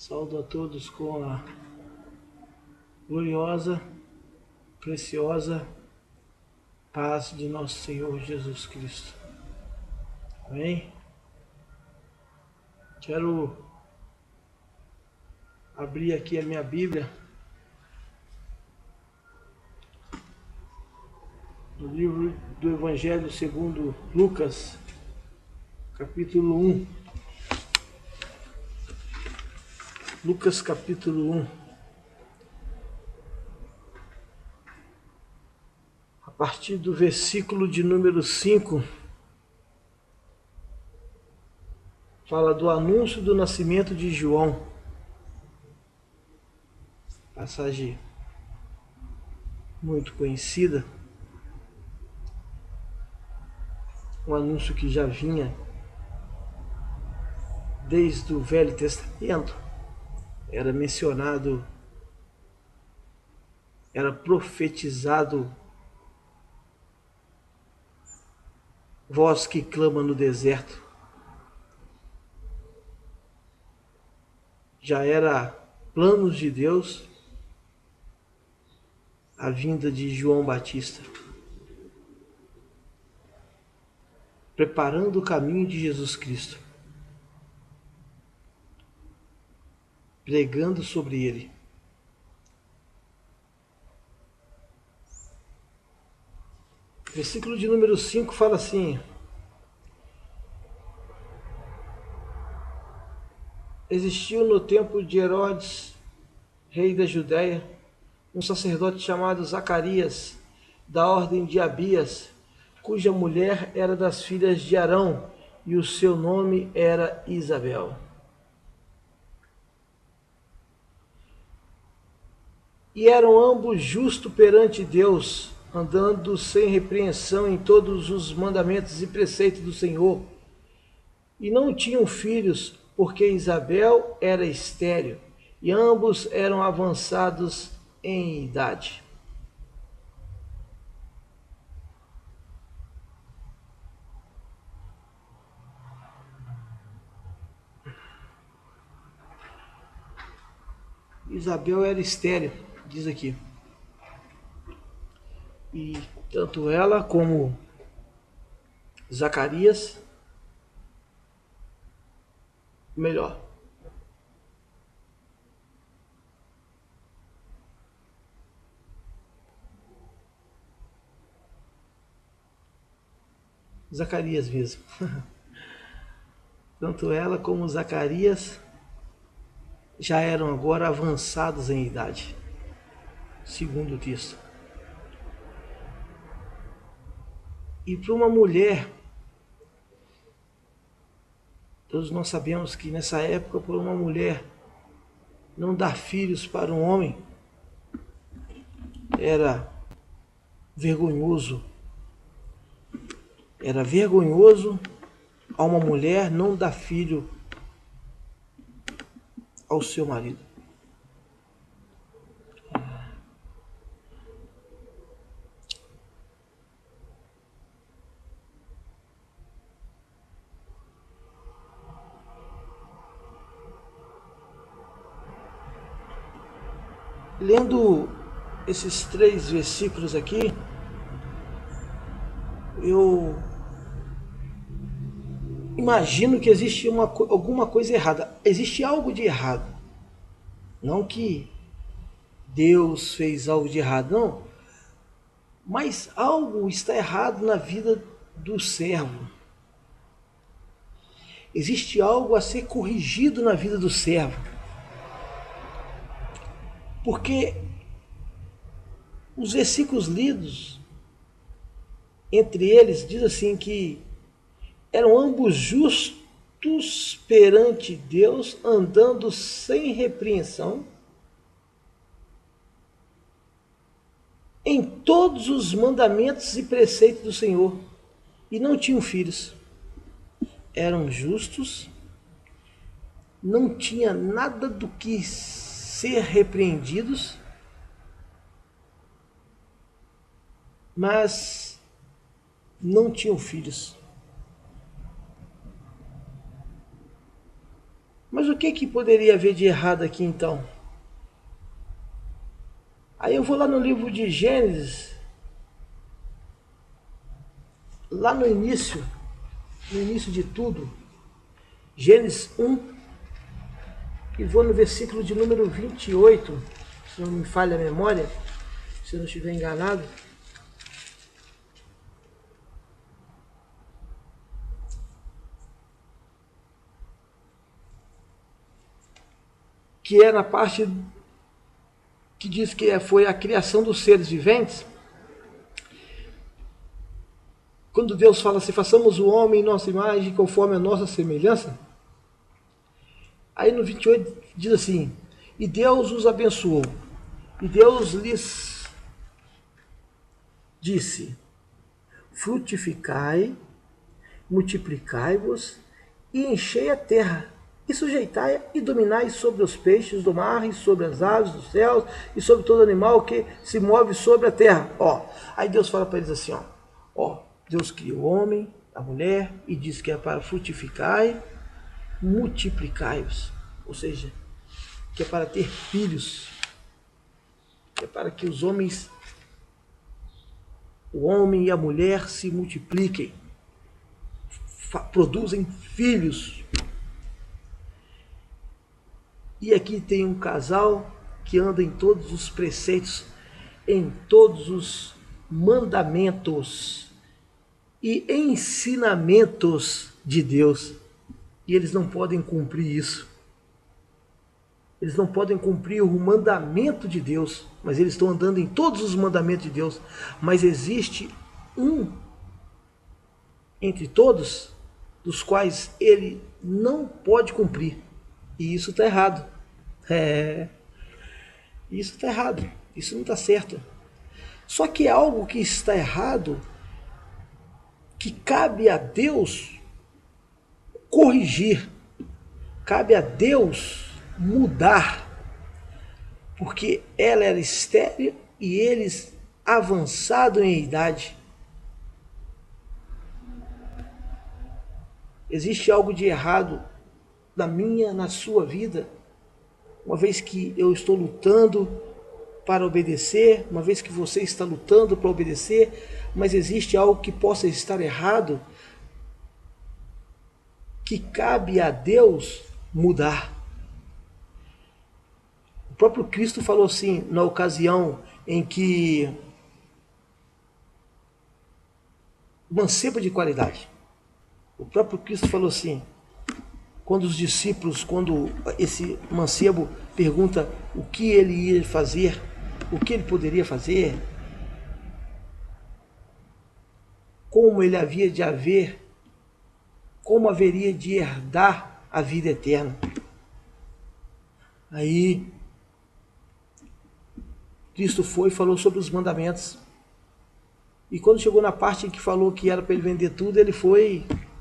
Saúdo a todos com a gloriosa, preciosa paz de nosso Senhor Jesus Cristo. Amém? Quero abrir aqui a minha Bíblia no livro do Evangelho segundo Lucas, capítulo 1. Lucas, capítulo 1. A partir do versículo de número 5, fala do anúncio do nascimento de João. Passagem muito conhecida. Um anúncio que já vinha desde o Velho Testamento. Era mencionado, era profetizado: voz que clama no deserto. Já era planos de Deus a vinda de João Batista, preparando o caminho de Jesus Cristo, pregando sobre ele. Versículo de número 5 fala assim: existiu no tempo de Herodes, rei da Judéia, um sacerdote chamado Zacarias, da ordem de Abias, cuja mulher era das filhas de Arão, e o seu nome era Isabel. E eram ambos justos perante Deus, andando sem repreensão em todos os mandamentos e preceitos do Senhor. E não tinham filhos, porque Isabel era estéril, e ambos eram avançados em idade. Isabel era estéril, diz aqui. E tanto ela como Zacarias, melhor, Zacarias mesmo. Tanto ela como Zacarias já eram agora avançados em idade, segundo o texto. E para uma mulher, todos nós sabemos que nessa época, para uma mulher não dar filhos para um homem era vergonhoso. Era vergonhoso a uma mulher não dar filho ao seu marido. Lendo esses 3 versículos aqui, eu imagino que existe alguma coisa errada. Existe algo de errado. Não que Deus fez algo de errado, não. Mas algo está errado na vida do servo. Existe algo a ser corrigido na vida do servo. Porque os versículos lidos, entre eles, diz assim que eram ambos justos perante Deus, andando sem repreensão em todos os mandamentos e preceitos do Senhor, e não tinham filhos. Eram justos, não tinha nada do que ser repreendidos, mas não tinham filhos. Mas o que poderia haver de errado aqui então? Aí eu vou lá no livro de Gênesis, lá no início de tudo, Gênesis 1, e vou no versículo de número 28, se não me falha a memória, se eu não estiver enganado. Que é na parte que diz que foi a criação dos seres viventes. Quando Deus fala assim, façamos o homem em nossa imagem, conforme a nossa semelhança. Aí no 28 diz assim, e Deus os abençoou. E Deus lhes disse, frutificai, multiplicai-vos e enchei a terra. E sujeitai e dominai sobre os peixes do mar, e sobre as aves dos céus, e sobre todo animal que se move sobre a terra. Aí Deus fala para eles assim, Deus criou o homem, a mulher, e diz que é para frutificar, multiplicai-vos. Ou seja, que é para ter filhos, que é para que os homens, o homem e a mulher se multipliquem, produzem filhos. E aqui tem um casal que anda em todos os preceitos, em todos os mandamentos e ensinamentos de Deus. E eles não podem cumprir isso. Eles não podem cumprir o mandamento de Deus, mas eles estão andando em todos os mandamentos de Deus. Mas existe um entre todos, dos quais ele não pode cumprir. E isso está errado. Isso está errado. Isso não está certo. Só que é algo que está errado, que cabe a Deus corrigir, cabe a Deus mudar, porque ela era estéril e eles avançados em idade. Existe algo de errado na minha, na sua vida, uma vez que eu estou lutando para obedecer, uma vez que você está lutando para obedecer, mas existe algo que possa estar errado, que cabe a Deus mudar. O próprio Cristo falou assim, na ocasião em que mancebo de qualidade. O próprio Cristo falou assim, quando os discípulos, quando esse mancebo pergunta o que ele ia fazer, o que ele poderia fazer, como ele havia de haver, como haveria de herdar a vida eterna. Aí Cristo foi e falou sobre os mandamentos. E quando chegou na parte em que falou que era para ele vender tudo, ele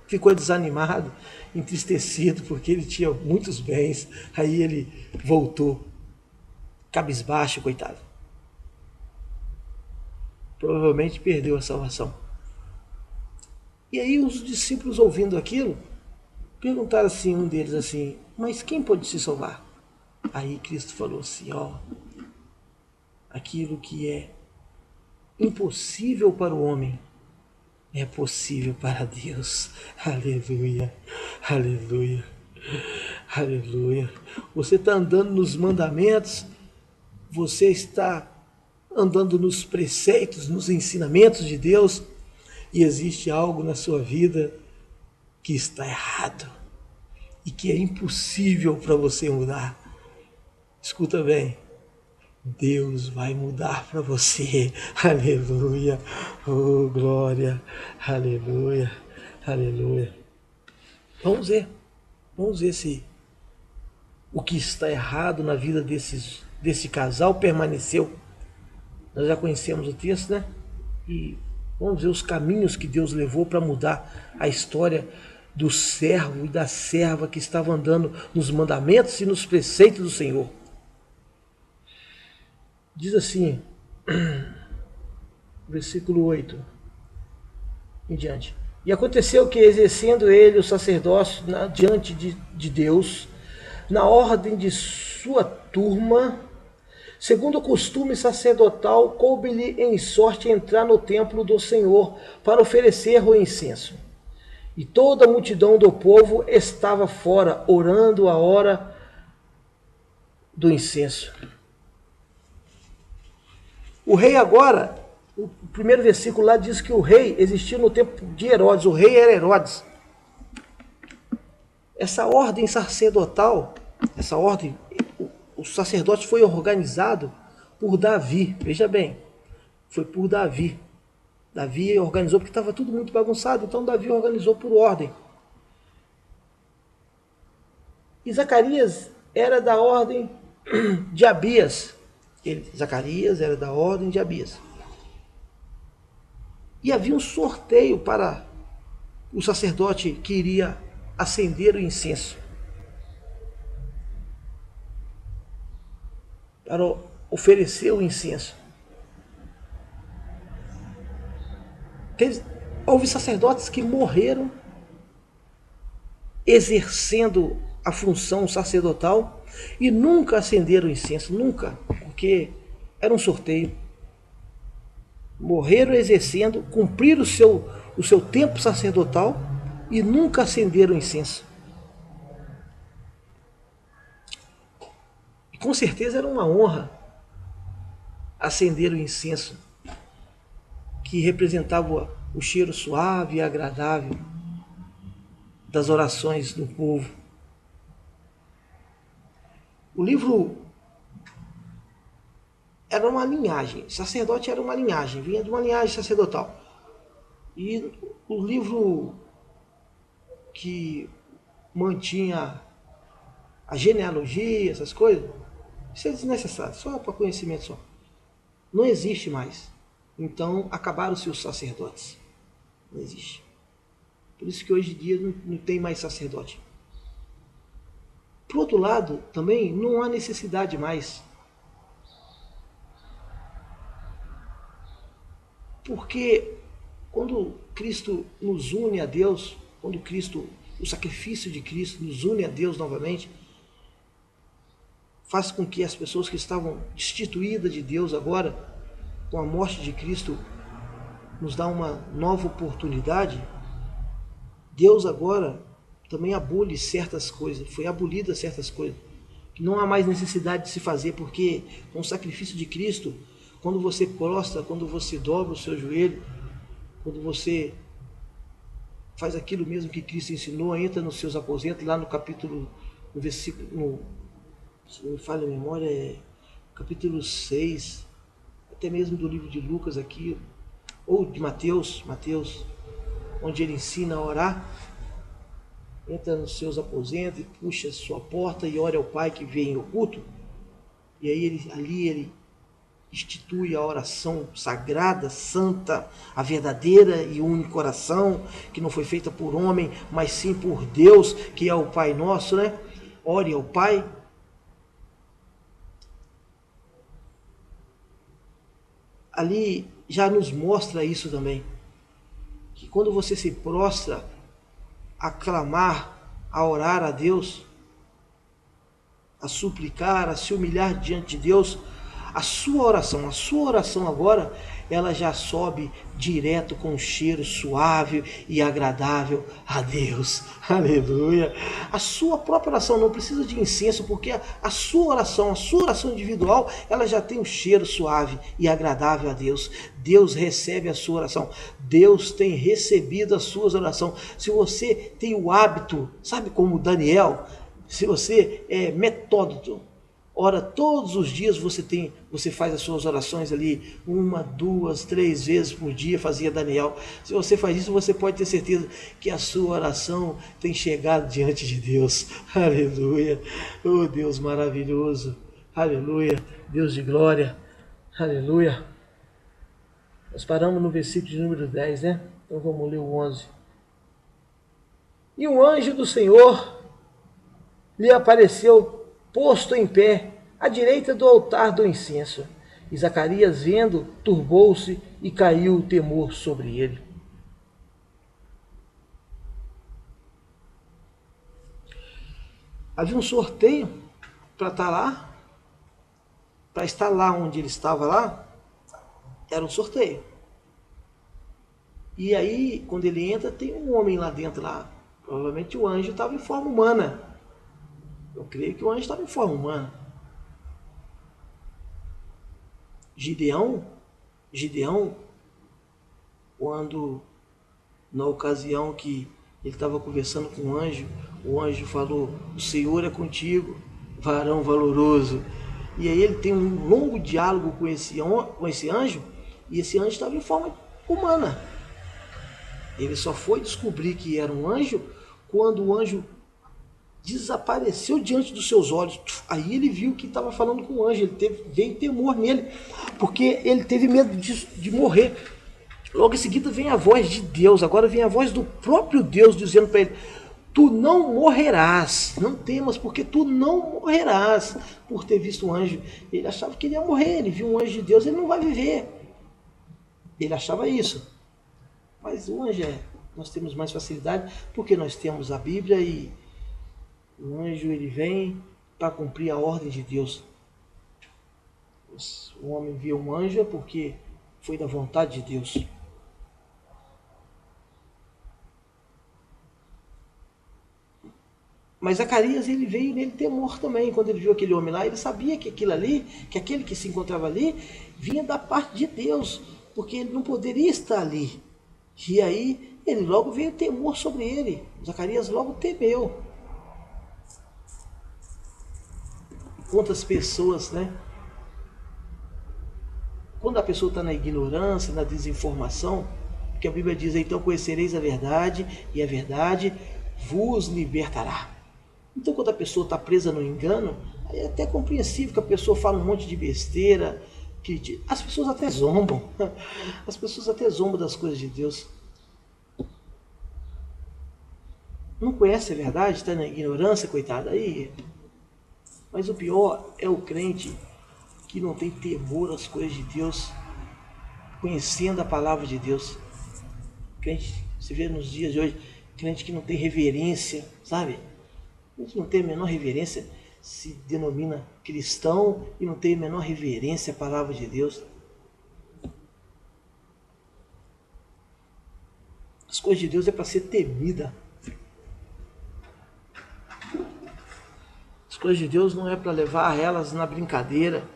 ficou desanimado, entristecido, porque ele tinha muitos bens. Aí ele voltou, cabisbaixo, coitado. Provavelmente perdeu a salvação. E aí os discípulos, ouvindo aquilo, perguntaram assim, um deles assim, mas quem pode se salvar? Aí Cristo falou assim, aquilo que é impossível para o homem é possível para Deus. Aleluia, aleluia, aleluia. Você está andando nos mandamentos, você está andando nos preceitos, nos ensinamentos de Deus, e existe algo na sua vida que está errado e que é impossível para você mudar. Escuta bem, Deus vai mudar para você. Aleluia, oh glória, aleluia, aleluia. Vamos ver se o que está errado na vida desse casal permaneceu. Nós já conhecemos o texto, né? E vamos ver os caminhos que Deus levou para mudar a história do servo e da serva que estavam andando nos mandamentos e nos preceitos do Senhor. Diz assim, versículo 8 em diante. E aconteceu que, exercendo ele o sacerdócio diante de Deus, na ordem de sua turma, segundo o costume sacerdotal, coube-lhe em sorte entrar no templo do Senhor para oferecer o incenso. E toda a multidão do povo estava fora, orando a hora do incenso. O rei agora, o primeiro versículo lá diz que o rei existiu no tempo de Herodes, o rei era Herodes. Essa ordem sacerdotal, essa ordem, o sacerdote foi organizado por Davi, veja bem, foi por Davi. Davi organizou porque estava tudo muito bagunçado, então Davi organizou por ordem. E Zacarias era da ordem de Abias. Zacarias era da ordem de Abias. E havia um sorteio para o sacerdote que iria acender o incenso, para oferecer o incenso. Houve sacerdotes que morreram exercendo a função sacerdotal e nunca acenderam incenso, nunca, porque era um sorteio. Morreram exercendo, cumpriram o seu tempo sacerdotal e nunca acenderam incenso. E com certeza era uma honra acender o incenso, que representava o cheiro suave e agradável das orações do povo. O livro era uma linhagem, sacerdote era uma linhagem, vinha de uma linhagem sacerdotal. E o livro que mantinha a genealogia, essas coisas, isso é desnecessário, só para conhecimento só. Não existe mais. Então acabaram-se os sacerdotes. Não existe. Por isso que hoje em dia não tem mais sacerdote. Por outro lado, também não há necessidade mais. Porque quando Cristo nos une a Deus, quando o sacrifício de Cristo nos une a Deus novamente, faz com que as pessoas que estavam destituídas de Deus agora, com a morte de Cristo, nos dá uma nova oportunidade. Deus agora também abole certas coisas, foi abolida certas coisas, que não há mais necessidade de se fazer, porque com o sacrifício de Cristo, quando você prostra, quando você dobra o seu joelho, quando você faz aquilo mesmo que Cristo ensinou, entra nos seus aposentos, lá no capítulo, no versículo, se não me falha a memória, é capítulo 6, até mesmo do livro de Lucas aqui, ou de Mateus, onde ele ensina a orar. Entra nos seus aposentos e puxa sua porta e ora ao Pai que vê em oculto. E aí ele institui a oração sagrada, santa, a verdadeira e única oração, que não foi feita por homem, mas sim por Deus, que é o Pai nosso, né? Ore ao Pai. Ali já nos mostra isso também, que quando você se prostra a clamar, a orar a Deus, a suplicar, a se humilhar diante de Deus, a sua oração agora, ela já sobe direto com um cheiro suave e agradável a Deus. Aleluia! A sua própria oração não precisa de incenso, porque a sua oração individual, ela já tem um cheiro suave e agradável a Deus. Deus recebe a sua oração. Deus tem recebido as suas orações. Se você tem o hábito, sabe como Daniel, se você é metódico, ora todos os dias, você faz as suas orações ali 1, 2, 3 vezes por dia, fazia Daniel. Se você faz isso, você pode ter certeza que a sua oração tem chegado diante de Deus. Aleluia! Oh Deus maravilhoso! Aleluia! Deus de glória! Aleluia! Nós paramos no versículo de número 10, né? Então vamos ler o 11. E um anjo do Senhor lhe apareceu posto em pé, à direita do altar do incenso. E Zacarias, vendo, turbou-se e caiu o temor sobre ele. Havia um sorteio para estar lá, para estar lá onde ele estava lá, era um sorteio. E aí, quando ele entra, tem um homem lá dentro lá. Provavelmente o anjo estava em forma humana. Eu creio que o anjo estava em forma humana. Gideão, quando na ocasião que ele estava conversando com o anjo falou: "O Senhor é contigo, varão valoroso." E aí ele tem um longo diálogo com esse anjo, e esse anjo estava em forma humana. Ele só foi descobrir que era um anjo quando o anjo desapareceu diante dos seus olhos. Aí ele viu que estava falando com o anjo, veio temor nele, porque ele teve medo de morrer. Logo em seguida vem a voz de Deus, agora vem a voz do próprio Deus dizendo para ele: "Tu não morrerás, não temas, porque tu não morrerás por ter visto um anjo." Ele achava que ele ia morrer, ele viu um anjo de Deus, ele não vai viver. Ele achava isso. Mas o anjo nós temos mais facilidade, porque nós temos a Bíblia e o anjo ele vem para cumprir a ordem de Deus. O homem viu um anjo é porque foi da vontade de Deus. Mas Zacarias, ele veio nele temor também. Quando ele viu aquele homem lá, ele sabia que aquilo ali, que aquele que se encontrava ali, vinha da parte de Deus, porque ele não poderia estar ali. E aí, ele logo veio temor sobre ele. Zacarias logo temeu. Quantas pessoas, né? Quando a pessoa está na ignorância, na desinformação, porque a Bíblia diz: "Então conhecereis a verdade, e a verdade vos libertará." Então, quando a pessoa está presa no engano, aí é até compreensível que a pessoa fala um monte de besteira, que as pessoas até zombam. As pessoas até zombam das coisas de Deus. Não conhece a verdade, está na ignorância, coitado. Aí. Mas o pior é o crente que não tem temor às coisas de Deus, conhecendo a palavra de Deus. Crente, você vê nos dias de hoje, crente que não tem reverência, sabe? A gente não tem a menor reverência, se denomina cristão e não tem a menor reverência à palavra de Deus. As coisas de Deus é para ser temida. As coisas de Deus não é para levar elas na brincadeira.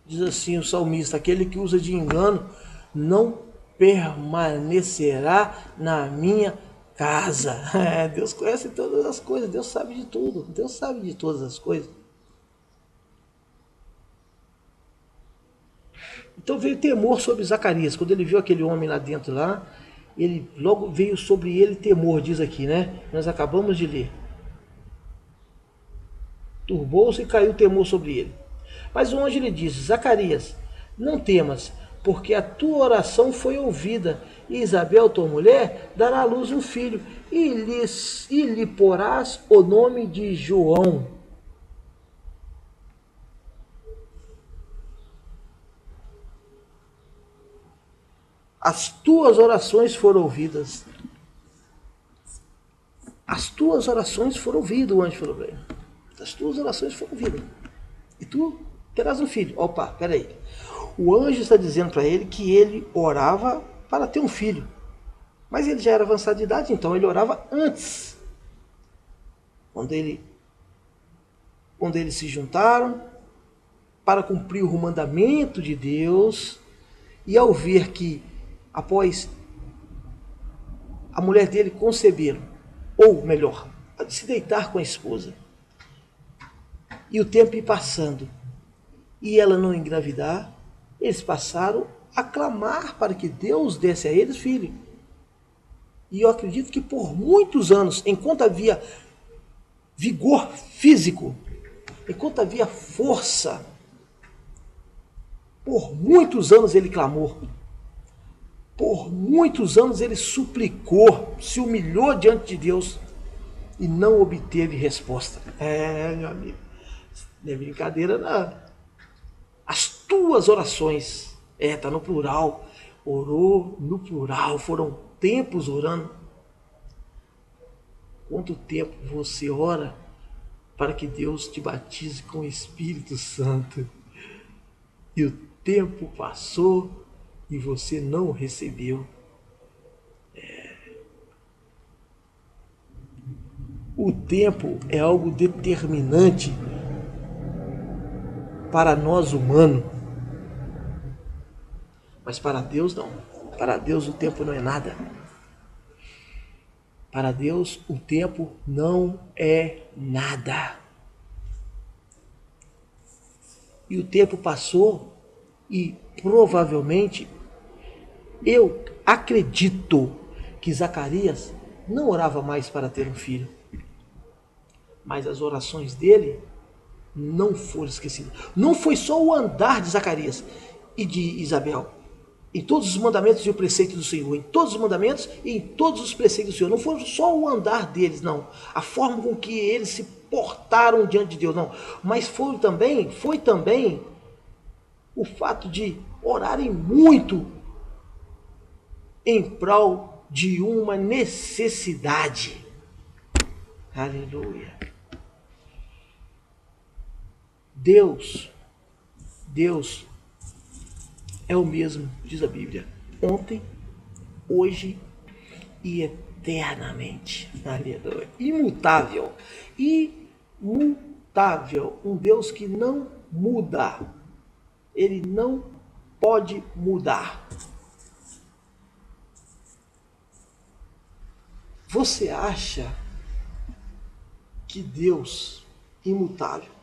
Diz assim o salmista: "Aquele que usa de engano não permanecerá na minha casa." Deus conhece todas as coisas, Deus sabe de tudo, Deus sabe de todas as coisas. Então veio temor sobre Zacarias. Quando ele viu aquele homem lá dentro, ele logo veio sobre ele temor, diz aqui, né? Nós acabamos de ler. Turbou-se e caiu temor sobre ele. Mas o anjo lhe disse: "Zacarias, não temas, porque a tua oração foi ouvida, e Isabel, tua mulher, dará à luz um filho, e lhe porás o nome de João." As tuas orações foram ouvidas. As tuas orações foram ouvidas, o anjo falou para ele. As tuas orações foram ouvidas. E tu terás um filho. Opa, peraí. O anjo está dizendo para ele que ele orava para ter um filho. Mas ele já era avançado de idade, então ele orava antes. Quando eles se juntaram para cumprir o mandamento de Deus, e ao ver que, após a mulher dele conceber, ou melhor, se deitar com a esposa, e o tempo ir passando, e ela não engravidar, eles passaram a clamar para que Deus desse a eles filho. E eu acredito que por muitos anos, enquanto havia vigor físico, enquanto havia força, por muitos anos ele clamou. Por muitos anos ele suplicou, se humilhou diante de Deus e não obteve resposta. Meu amigo, não é brincadeira não. As tuas orações, está no plural, Orou no plural, foram tempos orando. Quanto tempo você ora para que Deus te batize com o Espírito Santo? E o tempo passou e você não recebeu. O tempo é algo determinante para nós humanos, mas para Deus não. Para Deus o tempo não é nada. Para Deus o tempo não é nada. E o tempo passou e provavelmente eu acredito que Zacarias não orava mais para ter um filho. Mas as orações dele não foram esquecidas. Não foi só o andar de Zacarias e de Isabel. Em todos os mandamentos e o preceito do Senhor. Em todos os mandamentos e em todos os preceitos do Senhor. Não foi só o andar deles, não. A forma com que eles se portaram diante de Deus, não. Mas foi também o fato de orarem muito em prol de uma necessidade. Aleluia. Deus é o mesmo, diz a Bíblia, ontem, hoje e eternamente. Aleluia. Imutável. Imutável. Um Deus que não muda. Ele não pode mudar. Você acha que Deus, imutável,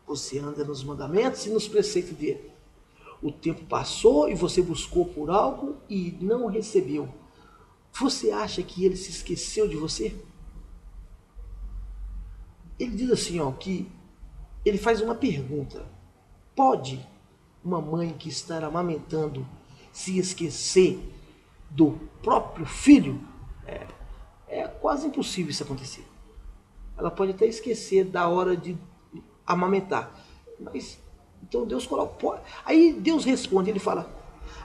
você anda nos mandamentos e nos preceitos dele? O tempo passou e você buscou por algo e não recebeu. Você acha que ele se esqueceu de você? Ele diz assim, que ele faz uma pergunta. Pode uma mãe que está amamentando se esquecer do próprio filho? É quase impossível isso acontecer. Ela pode até esquecer da hora de amamentar. Mas, então Deus coloca. Aí Deus responde, ele fala: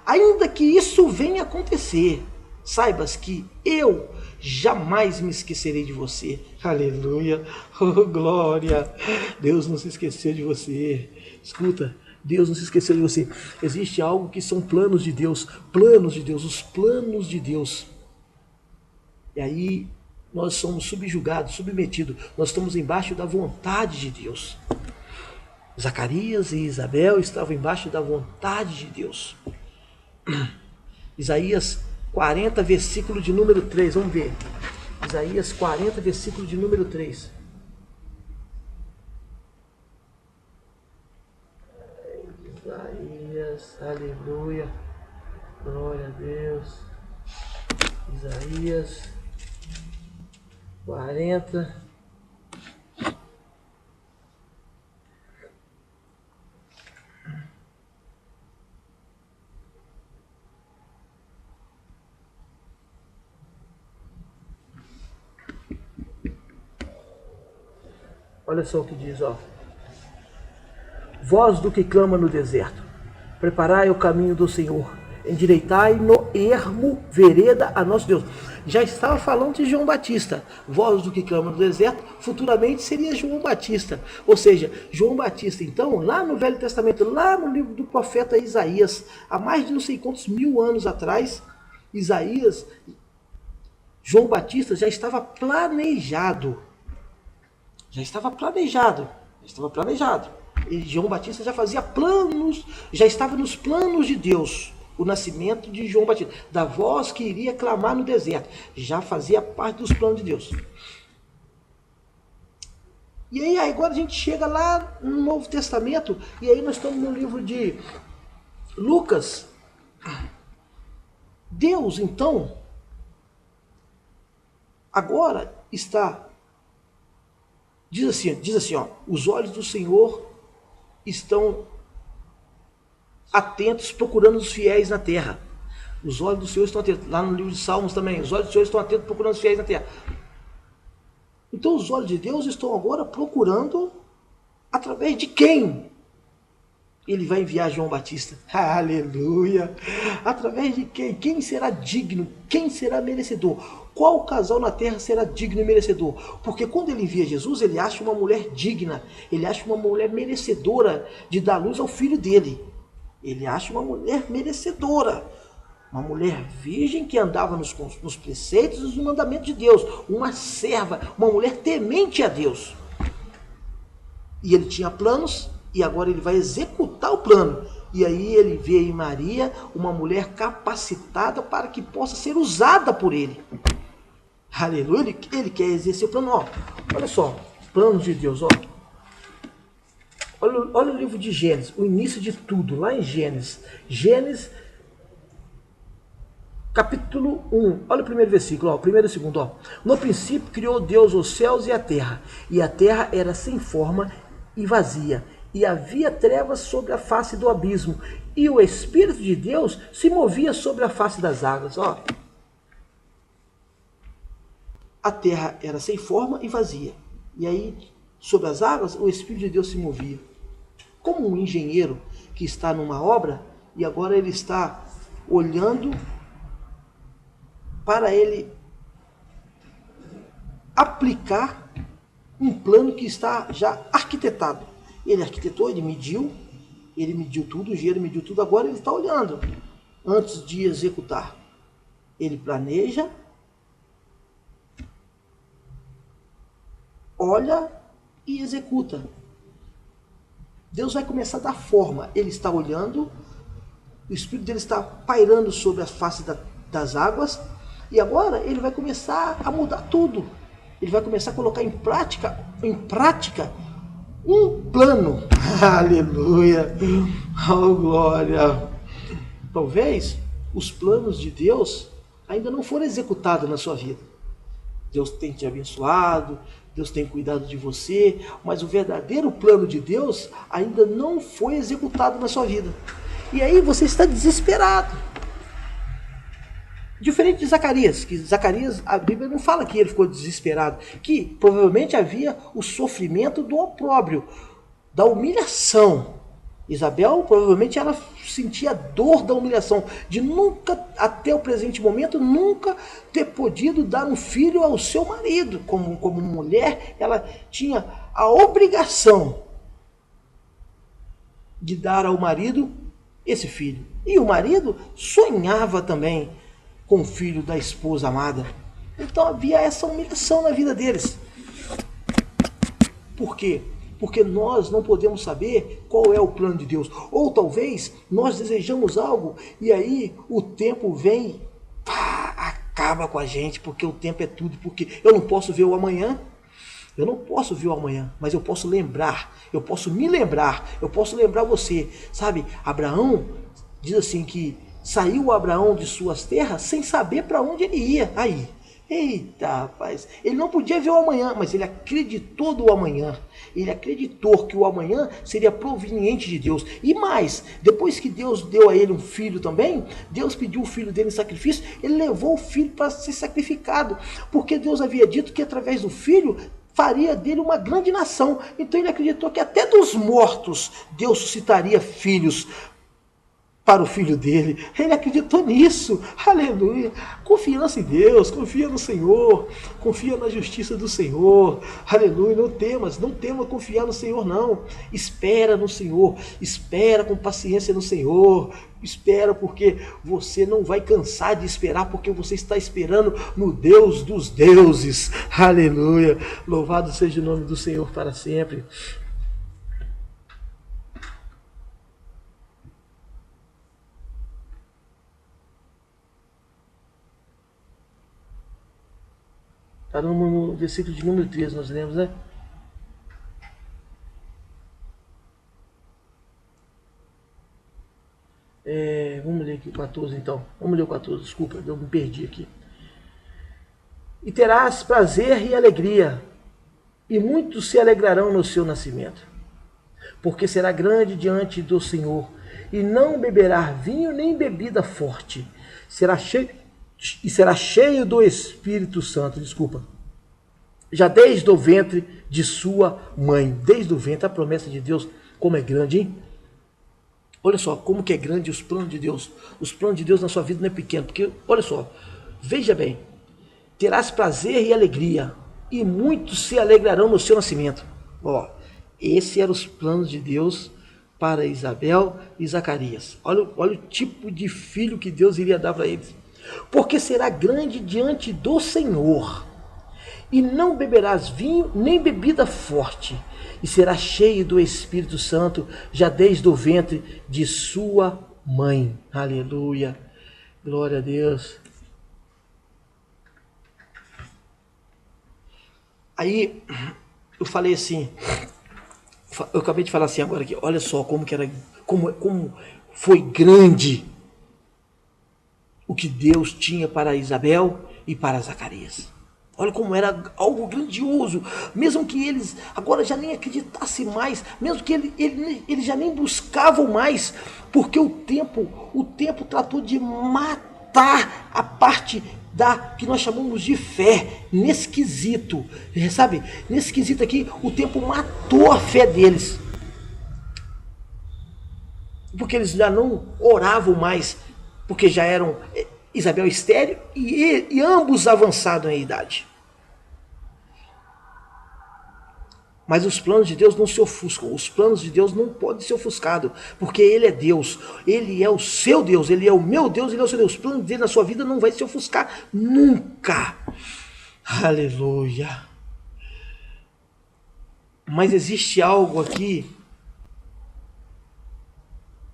ainda que isso venha acontecer, saibas que eu jamais me esquecerei de você. Aleluia, oh, glória. Deus não se esqueceu de você. Escuta, Deus não se esqueceu de você. Existe algo que são planos de Deus, os planos de Deus. E aí nós somos subjugados, submetidos, nós estamos embaixo da vontade de Deus. Zacarias e Isabel estavam embaixo da vontade de Deus. Isaías 40, versículo de número 3, vamos ver. Isaías 40, versículo de número 3. Isaías, aleluia, glória a Deus. Isaías 40. Olha só o que diz, voz do que clama no deserto, preparai o caminho do Senhor, endireitai no ermo vereda a nosso Deus. Já estava falando de João Batista, voz do que clama no deserto, futuramente seria João Batista. Ou seja, João Batista, então, lá no Velho Testamento, lá no livro do profeta Isaías, há mais de não sei quantos mil anos atrás, João Batista já estava planejado. E João Batista já fazia planos, já estava nos planos de Deus, o nascimento de João Batista, da voz que iria clamar no deserto, já fazia parte dos planos de Deus. E aí agora a gente chega lá no Novo Testamento, e aí nós estamos no livro de Lucas. Deus, então, agora está... Diz assim, os olhos do Senhor estão atentos, procurando os fiéis na terra. Os olhos do Senhor estão atentos. Lá no livro de Salmos também, os olhos do Senhor estão atentos, procurando os fiéis na terra. Então os olhos de Deus estão agora procurando através de quem? Ele vai enviar João Batista. Aleluia! Através de quem? Quem será digno? Quem será merecedor? Qual casal na terra será digno e merecedor? Porque quando ele envia Jesus, ele acha uma mulher digna. Ele acha uma mulher merecedora de dar luz ao filho dele. Ele acha uma mulher merecedora. Uma mulher virgem que andava nos preceitos e nos mandamentos de Deus. Uma serva, uma mulher temente a Deus. E ele tinha planos, e agora ele vai executar o plano. E aí ele vê em Maria uma mulher capacitada para que possa ser usada por ele. Aleluia, ele quer exercer o plano. Ó, olha só, plano de Deus. Ó. Olha o livro de Gênesis, o início de tudo, lá em Gênesis. Gênesis, capítulo 1, olha o primeiro versículo, ó, o primeiro e o segundo. Ó. No princípio criou Deus os céus e a terra era sem forma e vazia, e havia trevas sobre a face do abismo, e o Espírito de Deus se movia sobre a face das águas. Ó. A terra era sem forma e vazia, e aí sobre as águas o Espírito de Deus se movia. Como um engenheiro que está numa obra e agora ele está olhando para ele aplicar um plano que está já arquitetado. Ele arquitetou, ele mediu tudo, o engenheiro mediu tudo, agora ele está olhando antes de executar. Ele planeja, olha e executa. Deus vai começar a dar forma. Ele está olhando, o Espírito dele está pairando sobre a face das águas, e agora ele vai começar a mudar tudo. Ele vai começar a colocar em prática um plano. Aleluia! Oh, glória! Talvez os planos de Deus ainda não foram executados na sua vida. Deus tem te abençoado, Deus tem cuidado de você, mas o verdadeiro plano de Deus ainda não foi executado na sua vida. E aí você está desesperado. Diferente de Zacarias, que Zacarias, a Bíblia não fala que ele ficou desesperado, que provavelmente havia o sofrimento do opróbrio, da humilhação. Isabel, provavelmente ela sentia a dor da humilhação, de nunca, até o presente momento, nunca ter podido dar um filho ao seu marido. Como mulher, ela tinha a obrigação de dar ao marido esse filho. E o marido sonhava também com o filho da esposa amada. Então havia essa humilhação na vida deles. Por quê? Porque nós não podemos saber qual é o plano de Deus. Ou talvez nós desejamos algo e aí o tempo vem, acaba com a gente, porque o tempo é tudo, porque eu não posso ver o amanhã. Eu não posso ver o amanhã, mas eu posso lembrar, eu posso me lembrar, eu posso lembrar você. Sabe, Abraão diz assim que saiu Abraão de suas terras sem saber para onde ele ia. Aí, eita, rapaz, ele não podia ver o amanhã, mas ele acreditou no amanhã. Ele acreditou que o amanhã seria proveniente de Deus. E mais, depois que Deus deu a ele um filho também, Deus pediu o filho dele em sacrifício, ele levou o filho para ser sacrificado, porque Deus havia dito que através do filho faria dele uma grande nação. Então ele acreditou que até dos mortos Deus suscitaria filhos para o filho dele. Ele acreditou nisso. Aleluia. Confiança em Deus, confia no Senhor, confia na justiça do Senhor. Aleluia. Não tema confiar no Senhor, não. Espera no Senhor, espera com paciência no Senhor. Espera, porque você não vai cansar de esperar, porque você está esperando no Deus dos deuses. Aleluia. Louvado seja o nome do Senhor para sempre. Está no versículo de número 13, nós lemos, né? Vamos ler aqui o 14 então. Vamos ler o 14, desculpa, eu me perdi aqui. E terás prazer e alegria, e muitos se alegrarão no seu nascimento, porque será grande diante do Senhor, e não beberá vinho nem bebida forte, será cheio do Espírito Santo, já desde o ventre de sua mãe. Desde o ventre, a promessa de Deus, como é grande, hein? Olha só como que é grande os planos de Deus. Os planos de Deus na sua vida não é pequeno, porque olha só, veja bem, terás prazer e alegria, e muitos se alegrarão no seu nascimento. Ó, esse eram os planos de Deus para Isabel e Zacarias. Olha o tipo de filho que Deus iria dar para eles. Porque será grande diante do Senhor, e não beberás vinho nem bebida forte, e será cheio do Espírito Santo já desde o ventre de sua mãe. Aleluia. Glória a Deus. Aí eu falei assim, eu acabei de falar assim agora aqui, olha só como que era, como foi grande o que Deus tinha para Isabel e para Zacarias. Olha como era algo grandioso, mesmo que eles agora já nem acreditassem mais, mesmo que eles já nem buscavam mais, porque o tempo tratou de matar a parte da que nós chamamos de fé, nesse quesito, sabe? Nesse quesito aqui, o tempo matou a fé deles, porque eles já não oravam mais, porque já eram Isabel estéril e ambos avançados em idade. Mas os planos de Deus não se ofuscam, os planos de Deus não podem ser ofuscados, porque Ele é Deus, Ele é o seu Deus, Ele é o meu Deus, Ele é o seu Deus. Os planos dele na sua vida não vai se ofuscar nunca. Aleluia. Mas existe algo aqui,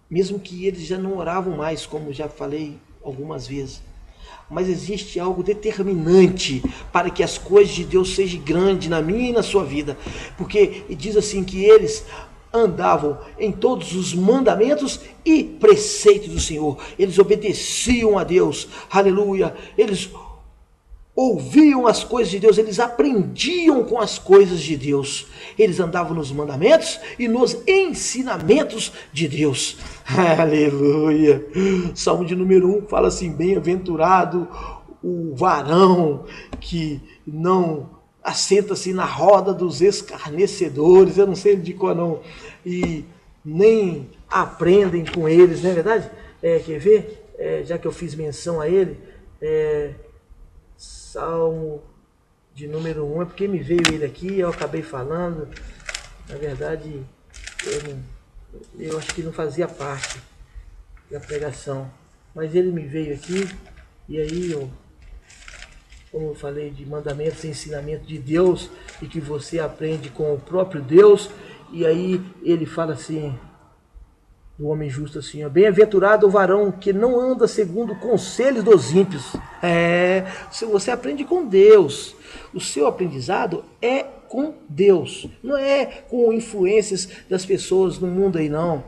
mesmo que eles já não oravam mais, como já falei algumas vezes, mas existe algo determinante para que as coisas de Deus sejam grandes na minha e na sua vida, porque diz assim que eles andavam em todos os mandamentos e preceitos do Senhor, eles obedeciam a Deus, aleluia, eles ouviam as coisas de Deus, eles aprendiam com as coisas de Deus, eles andavam nos mandamentos e nos ensinamentos de Deus, aleluia. Salmo de número 1 fala assim: bem-aventurado o varão que não assenta-se na roda dos escarnecedores, eu não sei de qual não, e nem aprendem com eles, não é verdade? Quer ver? Já que eu fiz menção a ele, Salmo de número 1, é porque me veio ele aqui, eu acabei falando. Na verdade, eu acho que não fazia parte da pregação, mas ele me veio aqui, e aí, como eu falei de mandamentos e ensinamento de Deus, e que você aprende com o próprio Deus, e aí ele fala assim, do homem justo assim, bem-aventurado o varão que não anda segundo o conselho dos ímpios. Você aprende com Deus, o seu aprendizado é com Deus, não é com influências das pessoas no mundo aí não.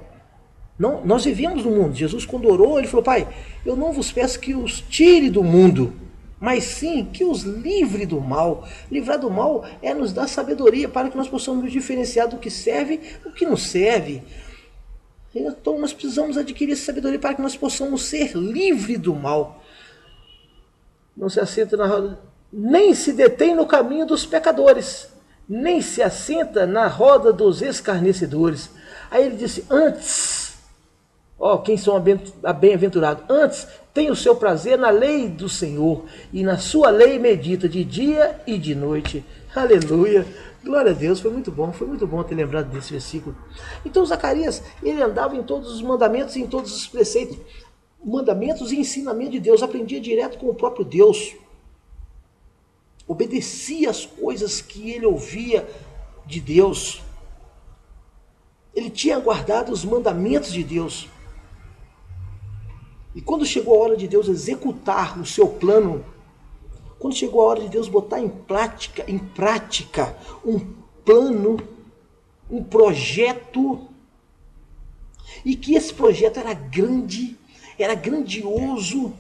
Não, nós vivemos no mundo. Jesus, quando orou, ele falou: Pai, eu não vos peço que os tire do mundo, mas sim que os livre do mal. Livrar do mal é nos dar sabedoria para que nós possamos nos diferenciar do que serve e do que não serve. Então nós precisamos adquirir essa sabedoria para que nós possamos ser livres do mal. Não se assenta na roda, nem se detém no caminho dos pecadores, nem se assenta na roda dos escarnecedores. Aí ele disse: antes, quem são bem-aventurados? Antes tem o seu prazer na lei do Senhor, e na sua lei medita de dia e de noite. Aleluia. Glória a Deus, foi muito bom ter lembrado desse versículo. Então Zacarias, ele andava em todos os mandamentos e em todos os preceitos, mandamentos e ensinamentos de Deus, aprendia direto com o próprio Deus, obedecia as coisas que ele ouvia de Deus, ele tinha guardado os mandamentos de Deus, e quando chegou a hora de Deus executar o seu plano, quando chegou a hora de Deus botar em prática um plano, um projeto, e que esse projeto era grande, era grandioso,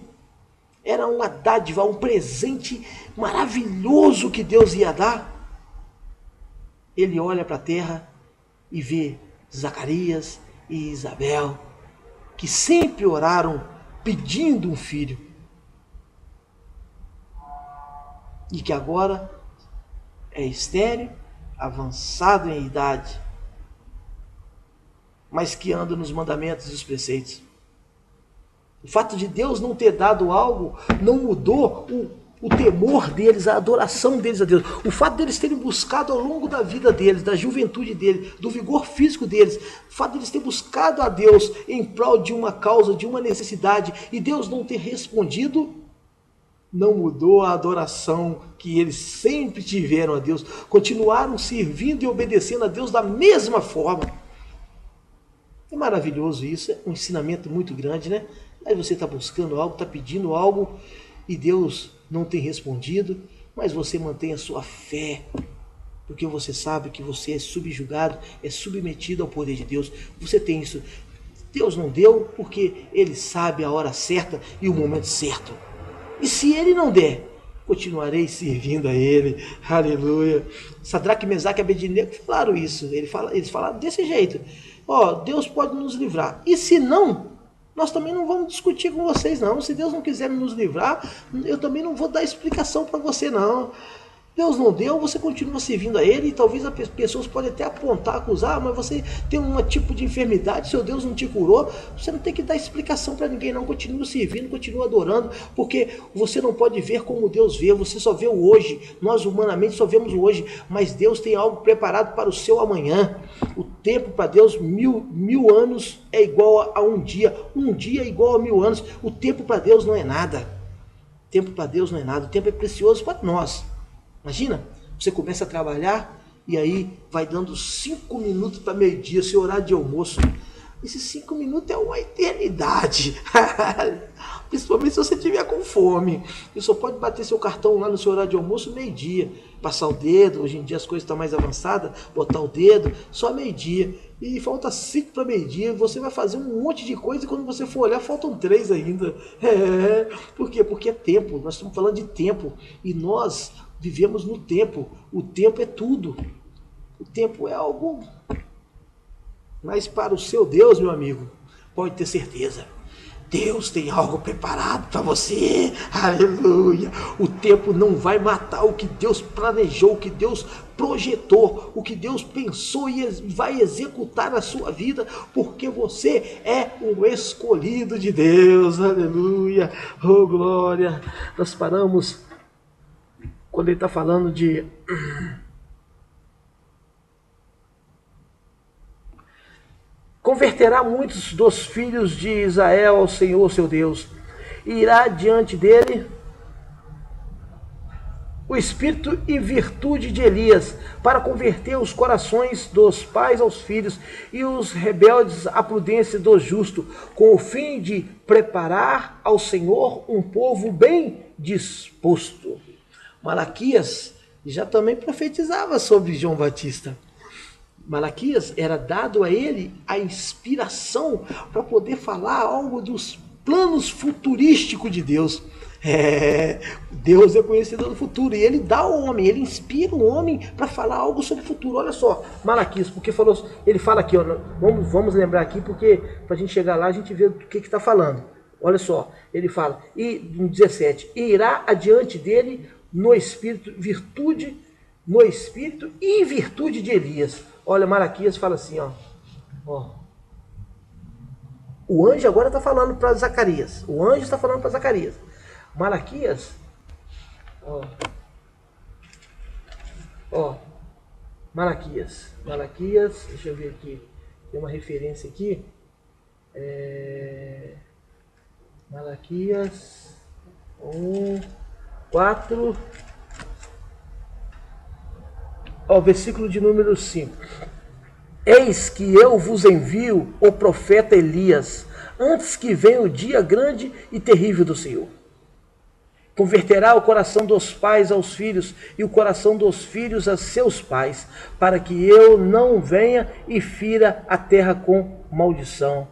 era uma dádiva, um presente maravilhoso que Deus ia dar, ele olha para a terra e vê Zacarias e Isabel, que sempre oraram pedindo um filho, e que agora é estéril, avançado em idade. mas que andam nos mandamentos e os preceitos. O fato de Deus não ter dado algo não mudou o temor deles, a adoração deles a Deus. O fato deles terem buscado ao longo da vida deles, da juventude deles, do vigor físico deles, o fato deles terem buscado a Deus em prol de uma causa, de uma necessidade, e Deus não ter respondido, não mudou a adoração que eles sempre tiveram a Deus. Continuaram servindo e obedecendo a Deus da mesma forma. É maravilhoso isso, é um ensinamento muito grande, né? Aí você está buscando algo, está pedindo algo e Deus não tem respondido, mas você mantém a sua fé, porque você sabe que você é subjugado, é submetido ao poder de Deus. Você tem isso. Deus não deu porque Ele sabe a hora certa e o momento certo. E se Ele não der, continuarei servindo a Ele. Aleluia. Sadraque, Mesaque e Abednego falaram isso. Eles falaram desse jeito. Deus pode nos livrar. E se não, nós também não vamos discutir com vocês, não. Se Deus não quiser nos livrar, eu também não vou dar explicação para você, não. Deus não deu, você continua servindo a Ele, e talvez as pessoas podem até apontar, acusar, mas você tem um tipo de enfermidade, seu Deus não te curou, você não tem que dar explicação para ninguém, não. Continua servindo, continua adorando, porque você não pode ver como Deus vê, você só vê o hoje. Nós humanamente só vemos o hoje, mas Deus tem algo preparado para o seu amanhã. O tempo para Deus, mil anos é igual a um dia é igual a 1000 anos. O tempo para Deus não é nada. O tempo para Deus não é nada, o tempo é precioso para nós. Imagina, você começa a trabalhar e aí vai dando 5 minutos para meio-dia, seu horário de almoço. Esses 5 minutos é uma eternidade. Principalmente se você estiver com fome. Você só pode bater seu cartão lá no seu horário de almoço meio-dia. Passar o dedo, hoje em dia as coisas estão mais avançadas, botar o dedo, só meio-dia. E falta 5 para meio-dia, você vai fazer um monte de coisa e quando você for olhar, faltam 3 ainda. Por quê? Porque é tempo, nós estamos falando de tempo. E nós vivemos no tempo. O tempo é tudo. O tempo é algo. Mas para o seu Deus, meu amigo, pode ter certeza. Deus tem algo preparado para você. Aleluia. O tempo não vai matar o que Deus planejou, o que Deus projetou, o que Deus pensou e vai executar na sua vida, porque você é um escolhido de Deus. Aleluia. Oh, glória. Nós paramos quando ele está falando de converterá muitos dos filhos de Israel ao Senhor seu Deus, e irá diante dele o espírito e virtude de Elias, para converter os corações dos pais aos filhos e os rebeldes à prudência do justo, com o fim de preparar ao Senhor um povo bem disposto. Malaquias já também profetizava sobre João Batista. Malaquias era dado a ele a inspiração para poder falar algo dos planos futurísticos de Deus. Deus é conhecedor do futuro e ele dá ao homem, ele inspira o homem para falar algo sobre o futuro. Olha só, Malaquias, porque ele fala aqui, vamos lembrar aqui, porque para a gente chegar lá a gente vê o que está falando. Olha só, ele fala, e no 17, e irá adiante dele no espírito e virtude de Elias. Olha, Malaquias fala assim, ó. O anjo agora está falando para Zacarias. O anjo está falando para Zacarias. Malaquias, Malaquias, deixa eu ver aqui, tem uma referência aqui. Malaquias 4, versículo de número 5. Eis que eu vos envio o profeta Elias, antes que venha o dia grande e terrível do Senhor. Converterá o coração dos pais aos filhos e o coração dos filhos a seus pais, para que eu não venha e fira a terra com maldição.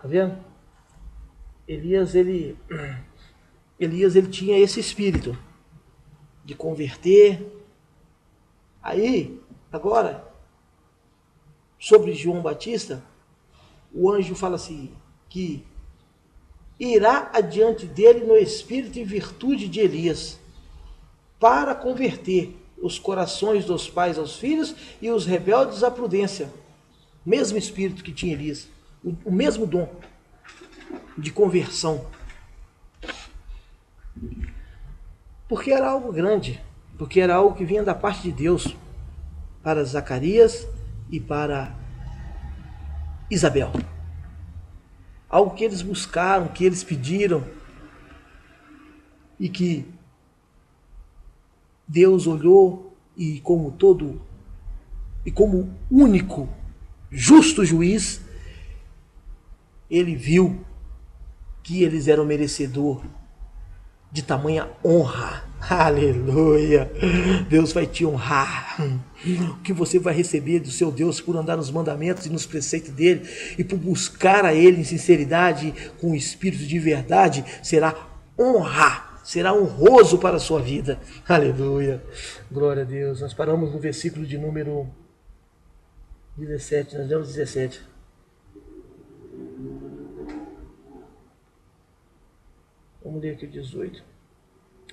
Tá vendo? Elias ele tinha esse espírito de converter. Aí, agora, sobre João Batista, o anjo fala assim, que irá adiante dele no espírito e virtude de Elias, para converter os corações dos pais aos filhos e os rebeldes à prudência. O mesmo espírito que tinha Elias, o mesmo dom de conversão. Porque era algo grande, porque era algo que vinha da parte de Deus para Zacarias e para Isabel. Algo que eles buscaram, que eles pediram, e que Deus olhou e como único justo juiz, ele viu que eles eram merecedor de tamanha honra. Aleluia! Deus vai te honrar. O que você vai receber do seu Deus por andar nos mandamentos e nos preceitos dele e por buscar a ele em sinceridade, com o espírito de verdade, será honra, será honroso para a sua vida. Aleluia! Glória a Deus. Nós paramos no versículo de número 17, nós lemos 17. Vamos ler aqui o 18.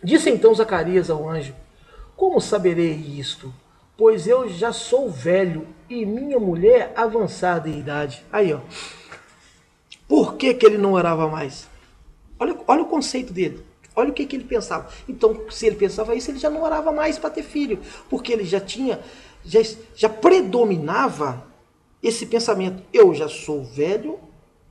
Disse então Zacarias ao anjo: como saberei isto? Pois eu já sou velho e minha mulher avançada em idade. Aí, ó. Por que ele não orava mais? Olha o conceito dele. Olha o que ele pensava. Então, se ele pensava isso, ele já não orava mais para ter filho. Porque ele já predominava esse pensamento. Eu já sou velho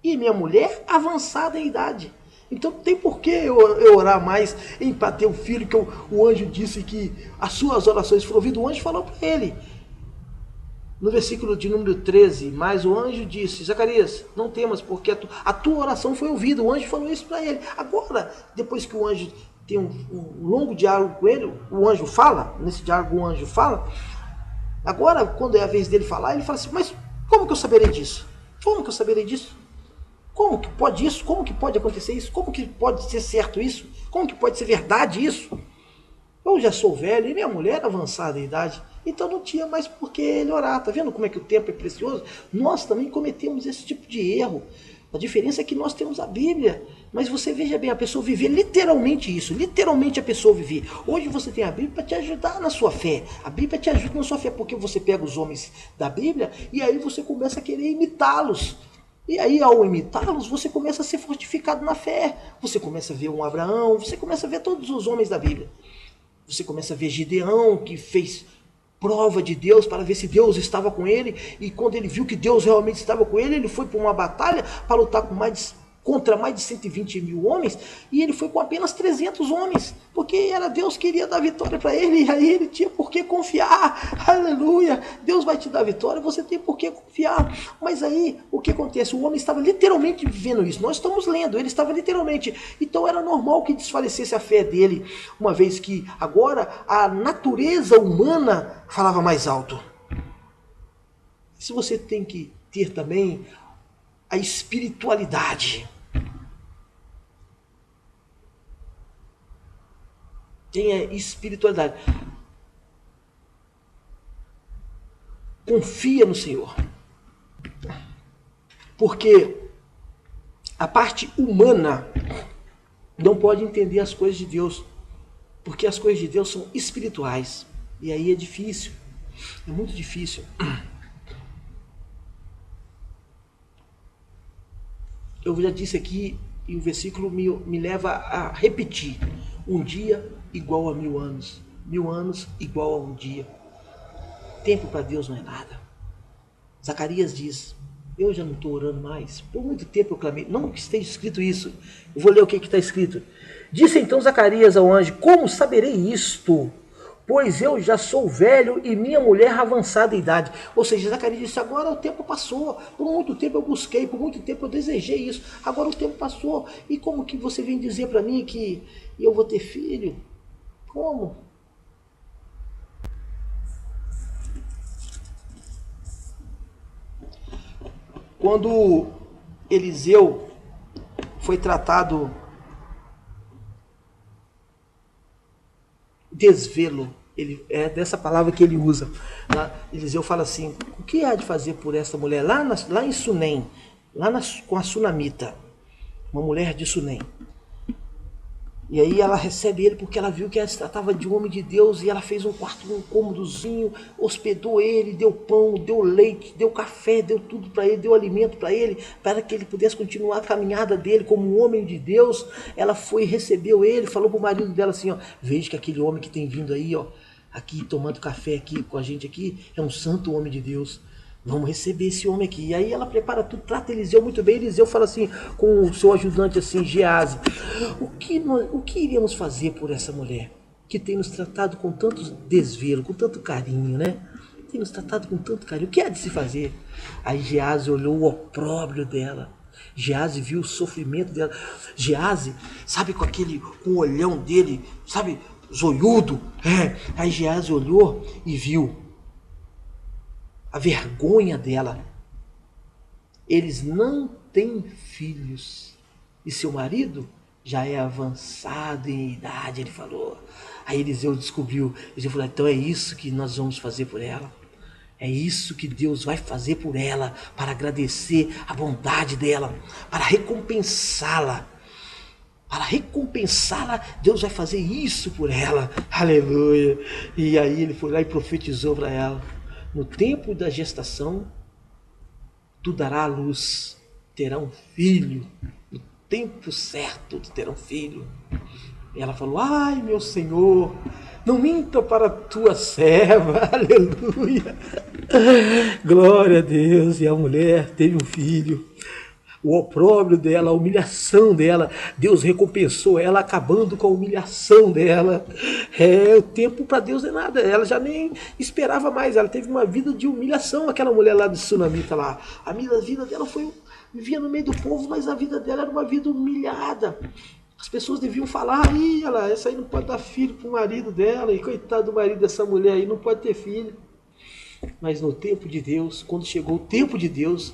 e minha mulher avançada em idade. Então não tem por que eu orar mais para ter um filho, que o anjo disse que as suas orações foram ouvidas. O anjo falou para ele, no versículo de número 13, mas o anjo disse: Zacarias, não temas, porque a tua oração foi ouvida. O anjo falou isso para ele. Agora, depois que o anjo tem um longo diálogo com ele, o anjo fala, nesse diálogo o anjo fala. Agora, quando é a vez dele falar, ele fala assim: mas como que eu saberei disso? Como que eu saberei disso? Como que pode isso? Como que pode acontecer isso? Como que pode ser certo isso? Como que pode ser verdade isso? Eu já sou velho e minha mulher avançada em idade. Então não tinha mais por que ele orar. Tá vendo como é que o tempo é precioso? Nós também cometemos esse tipo de erro. A diferença é que nós temos a Bíblia. Mas você veja bem, a pessoa viver literalmente isso. Literalmente a pessoa viver. Hoje você tem a Bíblia para te ajudar na sua fé. A Bíblia te ajuda na sua fé, porque você pega os homens da Bíblia e aí você começa a querer imitá-los. E aí, ao imitá-los, você começa a ser fortificado na fé. Você começa a ver um Abraão, você começa a ver todos os homens da Bíblia. Você começa a ver Gideão, que fez prova de Deus para ver se Deus estava com ele. E quando ele viu que Deus realmente estava com ele, ele foi para uma batalha para lutar contra mais de 120 mil homens, e ele foi com apenas 300 homens, porque era Deus que iria dar vitória para ele, e aí ele tinha por que confiar. Aleluia, Deus vai te dar vitória, você tem por que confiar. Mas aí, o que acontece? O homem estava literalmente vivendo isso, nós estamos lendo, ele estava literalmente, então era normal que desfalecesse a fé dele, uma vez que agora a natureza humana falava mais alto. Se você tem que ter também a espiritualidade, tenha espiritualidade. Confia no Senhor. Porque a parte humana não pode entender as coisas de Deus. Porque as coisas de Deus são espirituais. E aí é difícil. É muito difícil. Eu já disse aqui, e o versículo me leva a repetir. Um dia igual a 1000 anos. 1000 anos igual a um dia. Tempo para Deus não é nada. Zacarias diz: eu já não estou orando mais. Por muito tempo eu clamei. Não que esteja escrito isso. Eu vou ler o que está escrito. Disse então Zacarias ao anjo: como saberei isto? Pois eu já sou velho e minha mulher avançada em idade. Ou seja, Zacarias disse: agora o tempo passou. Por muito tempo eu busquei, por muito tempo eu desejei isso. Agora o tempo passou. E como que você vem dizer para mim que eu vou ter filho? Como? Quando Eliseu foi tratado desvelo, é dessa palavra que ele usa. Eliseu fala assim: o que há de fazer por essa mulher lá em Sunem, com a sunamita, uma mulher de Sunem. E aí ela recebe ele porque ela viu que ela se tratava de um homem de Deus, e ela fez um quarto, um cômodozinho, hospedou ele, deu pão, deu leite, deu café, deu tudo para ele, deu alimento para ele, para que ele pudesse continuar a caminhada dele como um homem de Deus. Ela foi, recebeu ele, falou pro marido dela assim, ó, veja que aquele homem que tem vindo aí, ó, aqui tomando café aqui com a gente aqui, é um santo homem de Deus. Vamos receber esse homem aqui. E aí ela prepara tudo, trata Eliseu muito bem. Eliseu fala assim com o seu ajudante assim, Gease, o que iríamos fazer por essa mulher que tem nos tratado com tanto desvelo, com tanto carinho, né? Tem nos tratado com tanto carinho. O que há de se fazer? Aí Gease olhou o opróbrio dela. Gease viu o sofrimento dela. Gease, sabe, com o olhão dele, sabe, zoiudo. Aí Gease olhou e viu a vergonha dela. Eles não têm filhos e seu marido já é avançado em idade, ele falou. Aí Eliseu descobriu, Eliseu falou, então é isso que nós vamos fazer por ela. É isso que Deus vai fazer por ela, para agradecer a bondade dela, para recompensá-la. Para recompensá-la, Deus vai fazer isso por ela. Aleluia. E aí ele foi lá e profetizou para ela. No tempo da gestação, tu darás à luz, terá um filho. No tempo certo, tu terá um filho. E ela falou, ai meu Senhor, não minta para a tua serva. Aleluia. Glória a Deus. E a mulher teve um filho. O opróbrio dela, a humilhação dela, Deus recompensou ela acabando com a humilhação dela. O tempo para Deus é nada, ela já nem esperava mais, ela teve uma vida de humilhação, aquela mulher lá de Sunamita lá. A vida dela vivia no meio do povo, mas a vida dela era uma vida humilhada. As pessoas deviam falar, essa aí não pode dar filho pro marido dela, e coitado do marido dessa mulher aí, não pode ter filho. Mas no tempo de Deus, quando chegou o tempo de Deus,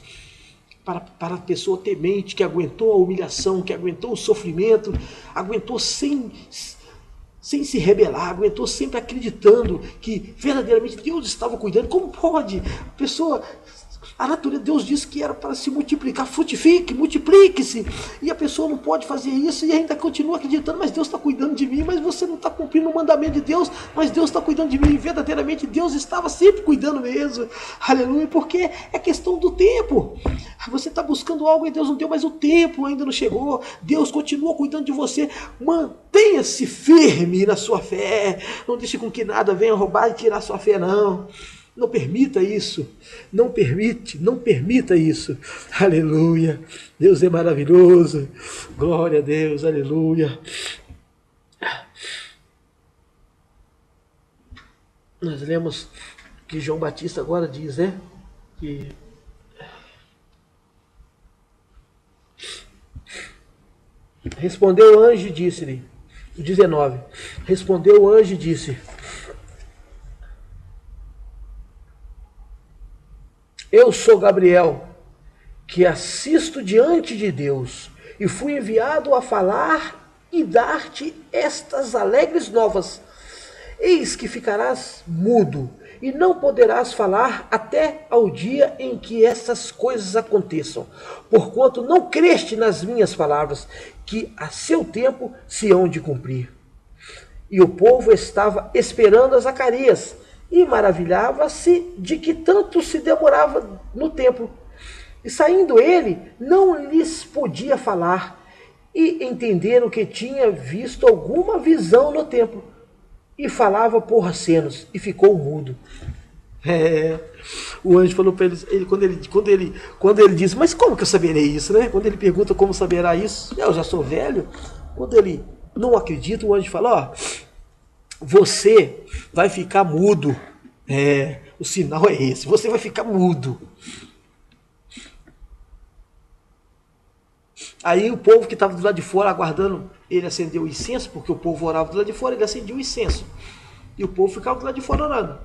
para a pessoa temente, que aguentou a humilhação, que aguentou o sofrimento, aguentou sem se rebelar, aguentou sempre acreditando que verdadeiramente Deus estava cuidando. Como pode? A natureza de Deus disse que era para se multiplicar, frutifique, multiplique-se, e a pessoa não pode fazer isso e ainda continua acreditando, mas Deus está cuidando de mim, mas você não está cumprindo o mandamento de Deus, mas Deus está cuidando de mim. Verdadeiramente Deus estava sempre cuidando mesmo, aleluia, porque é questão do tempo. Você está buscando algo e Deus não deu, mas o tempo ainda não chegou. Deus continua cuidando de você. Mantenha-se firme na sua fé, não deixe com que nada venha roubar e tirar sua fé, não. Não permita isso, não permita isso, aleluia. Deus é maravilhoso, glória a Deus, aleluia. Nós lemos que João Batista agora diz, né, que respondeu o anjo e disse-lhe, 19, respondeu o anjo e disse, eu sou Gabriel, que assisto diante de Deus, e fui enviado a falar e dar-te estas alegres novas. Eis que ficarás mudo, e não poderás falar até ao dia em que estas coisas aconteçam, porquanto não creste nas minhas palavras, que a seu tempo se hão de cumprir. E o povo estava esperando a Zacarias, e maravilhava-se de que tanto se demorava no templo. E saindo ele, não lhes podia falar, e entenderam que tinha visto alguma visão no templo, e falava por acenos, e ficou mudo. O anjo falou para ele, quando ele diz, mas como que eu saberei isso, né? Quando ele pergunta como saberá isso, eu já sou velho. Quando ele não acredita, o anjo fala, você vai ficar mudo. O sinal é esse, você vai ficar mudo. Aí o povo que estava do lado de fora aguardando, ele acendeu o incenso, porque o povo orava do lado de fora, ele acendia o incenso. E o povo ficava do lado de fora orando.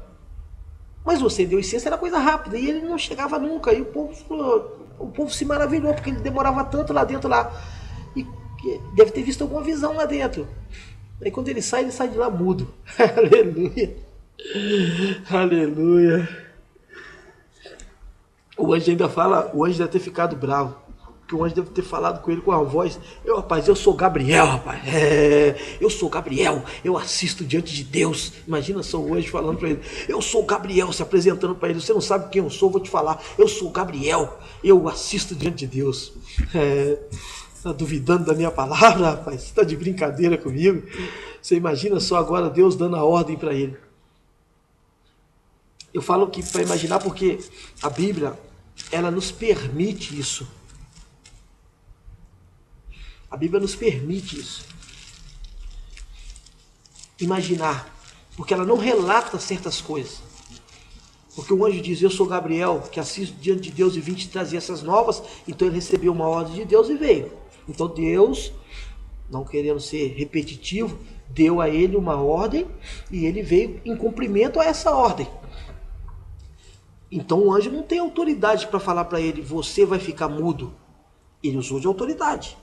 Mas o acender o incenso era coisa rápida, e ele não chegava nunca. E o povo se maravilhou, porque ele demorava tanto lá dentro lá. E deve ter visto alguma visão lá dentro. Aí quando ele sai de lá mudo. Aleluia. Aleluia. O anjo ainda fala, o anjo deve ter ficado bravo. que o anjo deve ter falado com ele com a voz. Rapaz, eu sou Gabriel, rapaz. Eu sou Gabriel. Eu assisto diante de Deus. Imagina só o anjo falando para ele. Eu sou Gabriel, se apresentando para ele. Você não sabe quem eu sou, vou te falar. Eu sou Gabriel. Eu assisto diante de Deus. Tá duvidando da minha palavra, rapaz? Você tá de brincadeira comigo? Você imagina só agora Deus dando a ordem para ele. Eu falo que para imaginar porque a Bíblia, ela nos permite isso. A Bíblia nos permite isso. Imaginar. Porque ela não relata certas coisas. Porque o anjo diz, eu sou Gabriel, que assisto diante de Deus e vim te trazer essas novas. Então ele recebeu uma ordem de Deus e veio. Então Deus, não querendo ser repetitivo, deu a ele uma ordem e ele veio em cumprimento a essa ordem. Então o anjo não tem autoridade para falar para ele, você vai ficar mudo. Ele usou de autoridade.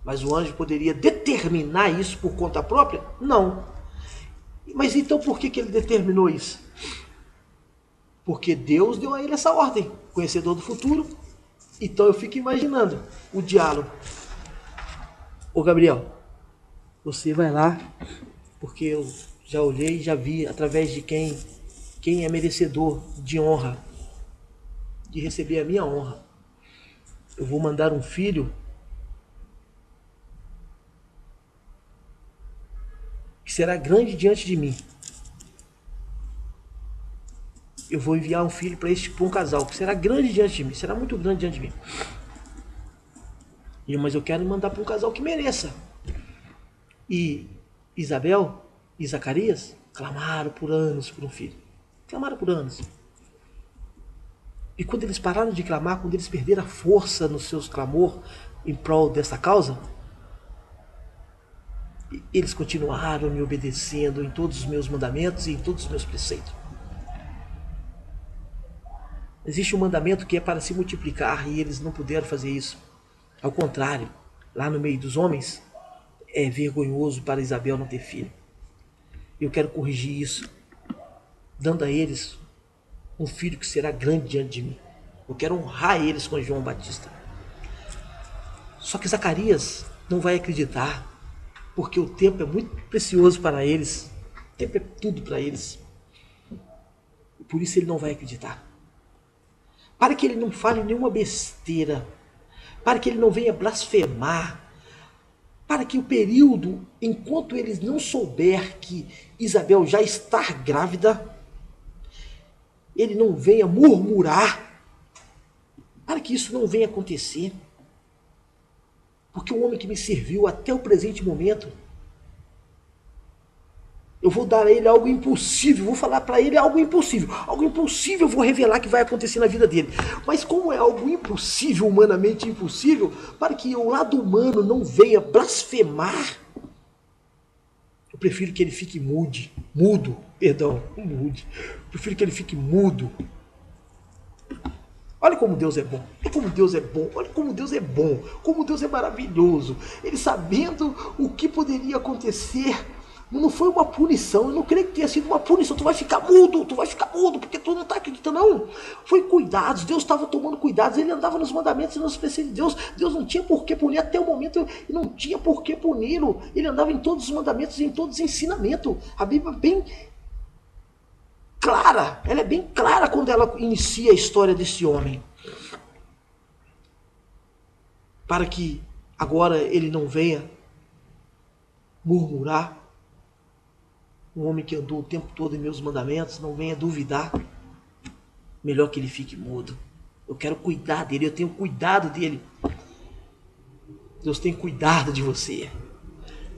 Mas o anjo poderia determinar isso por conta própria? Não. Mas então por que ele determinou isso? Porque Deus deu a ele essa ordem, conhecedor do futuro. Então eu fico imaginando o diálogo. Ô Gabriel, você vai lá, porque eu já olhei e já vi através de quem é merecedor de honra, de receber a minha honra. Eu vou mandar um filho que será grande diante de mim. Eu vou enviar um filho para um casal que será grande diante de mim, será muito grande diante de mim. Mas eu quero mandar para um casal que mereça. E Isabel e Zacarias clamaram por anos por um filho. Clamaram por anos. E quando eles pararam de clamar, quando eles perderam a força nos seus clamor em prol dessa causa, eles continuaram me obedecendo em todos os meus mandamentos e em todos os meus preceitos. Existe um mandamento que é para se multiplicar e eles não puderam fazer isso. Ao contrário, lá no meio dos homens, é vergonhoso para Isabel não ter filho. Eu quero corrigir isso, dando a eles um filho que será grande diante de mim. Eu quero honrar eles com João Batista. Só que Zacarias não vai acreditar, porque o tempo é muito precioso para eles. O tempo é tudo para eles. Por isso ele não vai acreditar. Para que ele não fale nenhuma besteira, para que ele não venha blasfemar, para que o período, enquanto eles não souber que Isabel já está grávida, ele não venha murmurar, para que isso não venha acontecer. Porque o homem que me serviu até o presente momento, eu vou dar a ele algo impossível, vou falar para ele algo impossível. Algo impossível eu vou revelar que vai acontecer na vida dele. Mas como é algo impossível, humanamente impossível, para que o lado humano não venha blasfemar, eu prefiro que ele fique mudo. Eu prefiro que ele fique mudo. Olha como Deus é bom, olha como Deus é bom, olha como Deus é bom, como Deus é maravilhoso. Ele sabendo o que poderia acontecer, não foi uma punição, eu não creio que tenha sido uma punição, tu vai ficar mudo, porque tu não está acreditando, não. Foi cuidados, Deus estava tomando cuidados, ele andava nos mandamentos e nos preceitos de Deus, Deus não tinha por que punir, até o momento não tinha por que puni-lo, ele andava em todos os mandamentos e em todos os ensinamentos. A Bíblia é bem clara, ela é bem clara quando ela inicia a história desse homem. Para que agora ele não venha murmurar, um homem que andou o tempo todo em meus mandamentos, não venha duvidar, melhor que ele fique mudo. Eu quero cuidar dele, eu tenho cuidado dele. Deus tem cuidado de você.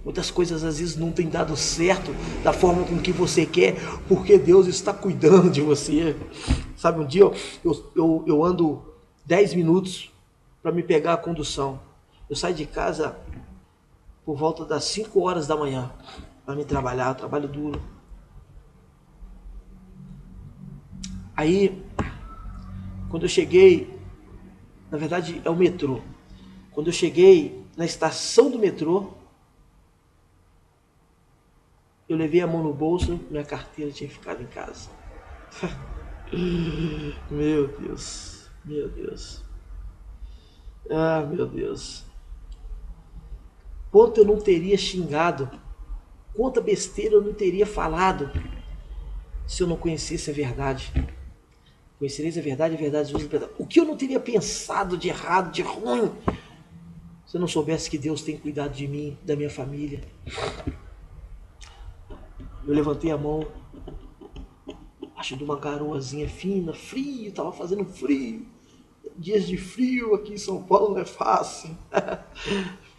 Muitas coisas às vezes não tem dado certo da forma com que você quer, porque Deus está cuidando de você. Sabe, um dia eu ando 10 minutos para me pegar a condução. Eu saio de casa por volta das 5 horas da manhã para me trabalhar, trabalho duro. Aí, quando eu cheguei, na verdade é o metrô. Quando eu cheguei na estação do metrô, eu levei a mão no bolso, minha carteira tinha ficado em casa. Meu Deus, meu Deus. Ah, meu Deus. Quanto eu não teria xingado, quanta besteira eu não teria falado se eu não conhecesse a verdade. Conhecereis a verdade vos libertará. O que eu não teria pensado de errado, de ruim, se eu não soubesse que Deus tem cuidado de mim, da minha família. Eu levantei a mão, acho de uma garoazinha fina, frio, tava fazendo frio. Dias de frio aqui em São Paulo não é fácil.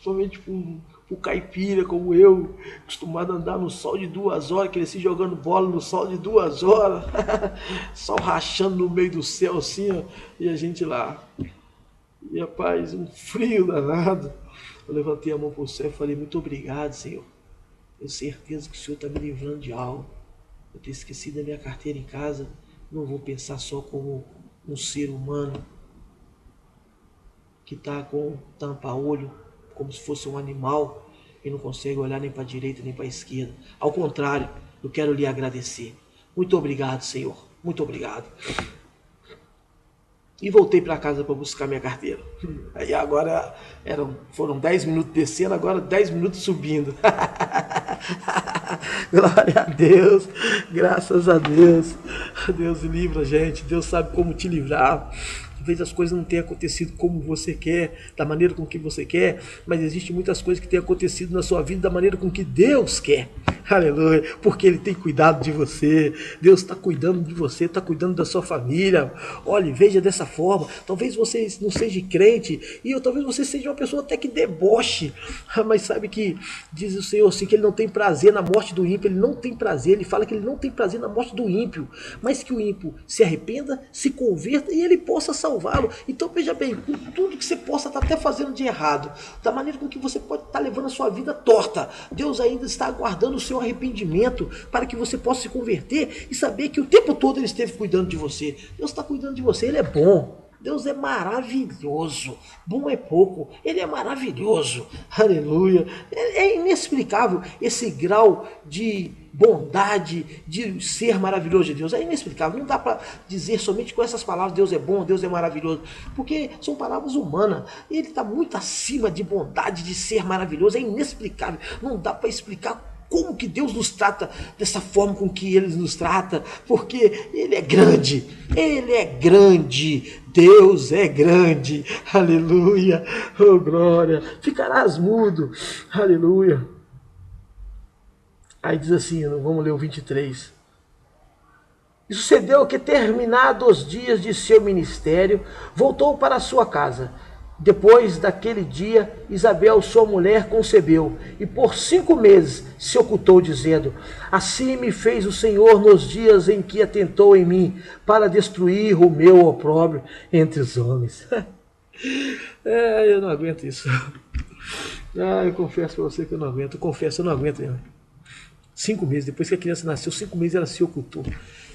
Somente pro caipira como eu, acostumado a andar no sol de 2 horas, cresci jogando bola no sol de 2 horas, sol rachando no meio do céu assim, ó, e a gente lá. E rapaz, um frio danado. Eu levantei a mão pro céu e falei, muito obrigado, Senhor. Tenho certeza que o Senhor está me livrando de algo. Eu tenho esquecido a minha carteira em casa. Não vou pensar só como um ser humano que está com tampa-olho, como se fosse um animal e não consegue olhar nem para a direita nem para a esquerda. Ao contrário, eu quero lhe agradecer. Muito obrigado, Senhor. Muito obrigado. E voltei para casa para buscar minha carteira. Aí agora foram 10 minutos descendo, agora 10 minutos subindo. Glória a Deus, graças a Deus. Deus livra a gente, Deus sabe como te livrar. Talvez as coisas não tenham acontecido como você quer, da maneira com que você quer, mas existem muitas coisas que têm acontecido na sua vida da maneira com que Deus quer. Aleluia, porque Ele tem cuidado de você, Deus está cuidando de você, está cuidando da sua família. Olhe, veja dessa forma, talvez você não seja crente, e talvez você seja uma pessoa até que deboche, mas sabe que diz o Senhor assim, que Ele não tem prazer na morte do ímpio, Ele não tem prazer, Ele fala que Ele não tem prazer na morte do ímpio, mas que o ímpio se arrependa, se converta e Ele possa salvá-lo. Então veja bem, com tudo que você possa estar até fazendo de errado, da maneira com que você pode estar levando a sua vida torta, Deus ainda está aguardando o seu arrependimento para que você possa se converter e saber que o tempo todo Ele esteve cuidando de você. Deus está cuidando de você, Ele é bom. Deus é maravilhoso, bom é pouco, Ele é maravilhoso, aleluia, é inexplicável esse grau de bondade, de ser maravilhoso de Deus, é inexplicável, não dá para dizer somente com essas palavras, Deus é bom, Deus é maravilhoso, porque são palavras humanas, Ele está muito acima de bondade, de ser maravilhoso, é inexplicável, não dá para explicar como que Deus nos trata dessa forma com que Ele nos trata, porque Ele é grande, Deus é grande, aleluia, oh glória, ficarás mudo, aleluia. Aí diz assim, vamos ler o 23. E sucedeu que, terminados os dias de seu ministério, voltou para sua casa. Depois daquele dia, Isabel, sua mulher, concebeu, e por 5 meses se ocultou, dizendo: assim me fez o Senhor nos dias em que atentou em mim, para destruir o meu opróbrio entre os homens. Eu não aguento isso. Eu confesso para você que eu não aguento. Eu não aguento mesmo. 5 meses, depois que a criança nasceu, 5 meses ela se ocultou.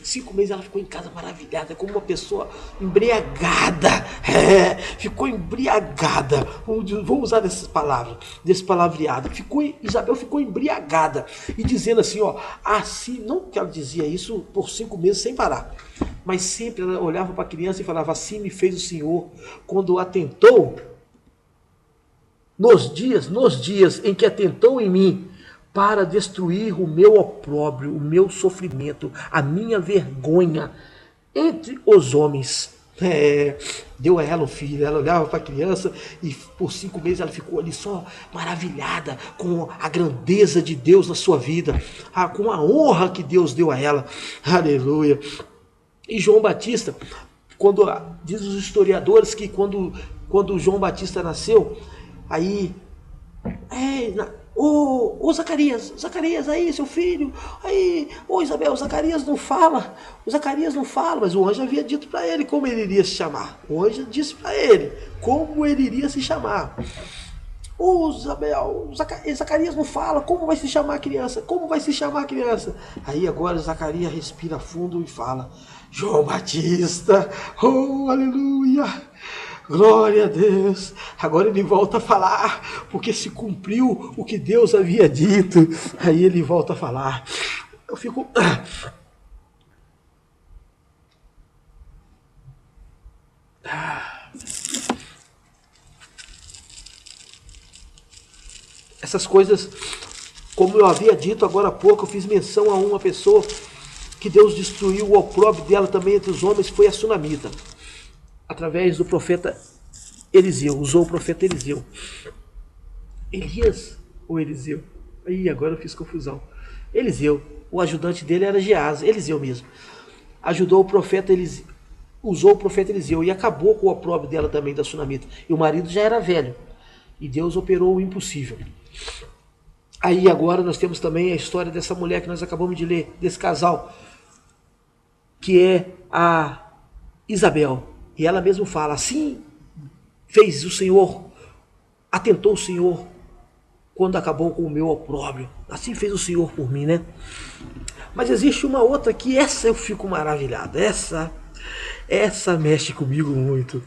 5 meses ela ficou em casa maravilhada, como uma pessoa embriagada. Ficou embriagada. Vamos usar essas palavras, desse palavreado. Isabel ficou embriagada. E dizendo assim, assim, não que ela dizia isso por 5 meses sem parar. Mas sempre ela olhava para a criança e falava: assim me fez o Senhor, quando atentou, nos dias em que atentou em mim, para destruir o meu opróbrio, o meu sofrimento, a minha vergonha entre os homens. Deu a ela um filho, ela olhava para a criança e por 5 meses ela ficou ali só maravilhada com a grandeza de Deus na sua vida, com a honra que Deus deu a ela, aleluia. E João Batista, diz os historiadores que quando João Batista nasceu, aí ô Zacarias, aí, seu filho, aí, ô Isabel, Zacarias não fala, mas o anjo havia dito para ele como ele iria se chamar. O anjo disse para ele como ele iria se chamar. Ô Isabel, Zacarias não fala, como vai se chamar a criança? Como vai se chamar a criança? Aí agora Zacarias respira fundo e fala: João Batista, oh aleluia. Glória a Deus. Agora ele volta a falar, porque se cumpriu o que Deus havia dito. Aí ele volta a falar. Eu fico... Essas coisas, como eu havia dito agora há pouco, eu fiz menção a uma pessoa que Deus destruiu o opróbrio dela também entre os homens, foi a Sunamita, através do profeta Eliseu, usou o profeta Eliseu. Elias ou Eliseu? Aí agora eu fiz confusão. Eliseu, o ajudante dele era Geás, Eliseu mesmo. Ajudou o profeta Eliseu, usou o profeta Eliseu e acabou com o opróbrio dela também, da Sunamita. E o marido já era velho. E Deus operou o impossível. Aí agora nós temos também a história dessa mulher que nós acabamos de ler, desse casal, que é a Isabel. E ela mesmo fala, assim fez o Senhor, atentou o Senhor quando acabou com o meu opróbrio. Assim fez o Senhor por mim, né? Mas existe uma outra que essa eu fico maravilhado. Essa mexe comigo muito.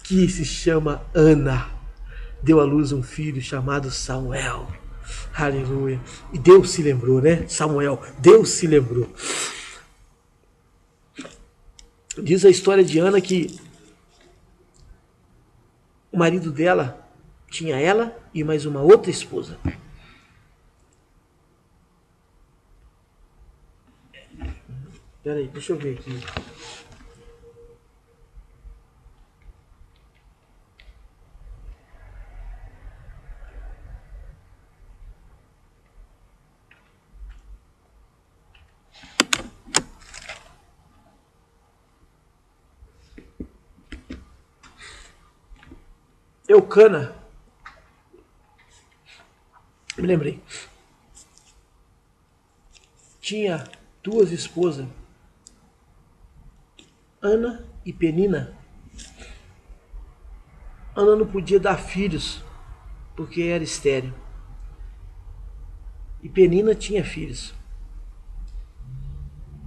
Que se chama Ana. Deu à luz um filho chamado Samuel. Aleluia. E Deus se lembrou, né? Samuel, Deus se lembrou. Diz a história de Ana que o marido dela tinha ela e mais uma outra esposa. Peraí, deixa eu ver aqui. Eucana. Me lembrei. Tinha duas esposas, Ana e Penina. Ana não podia dar filhos porque era estéril. E Penina tinha filhos.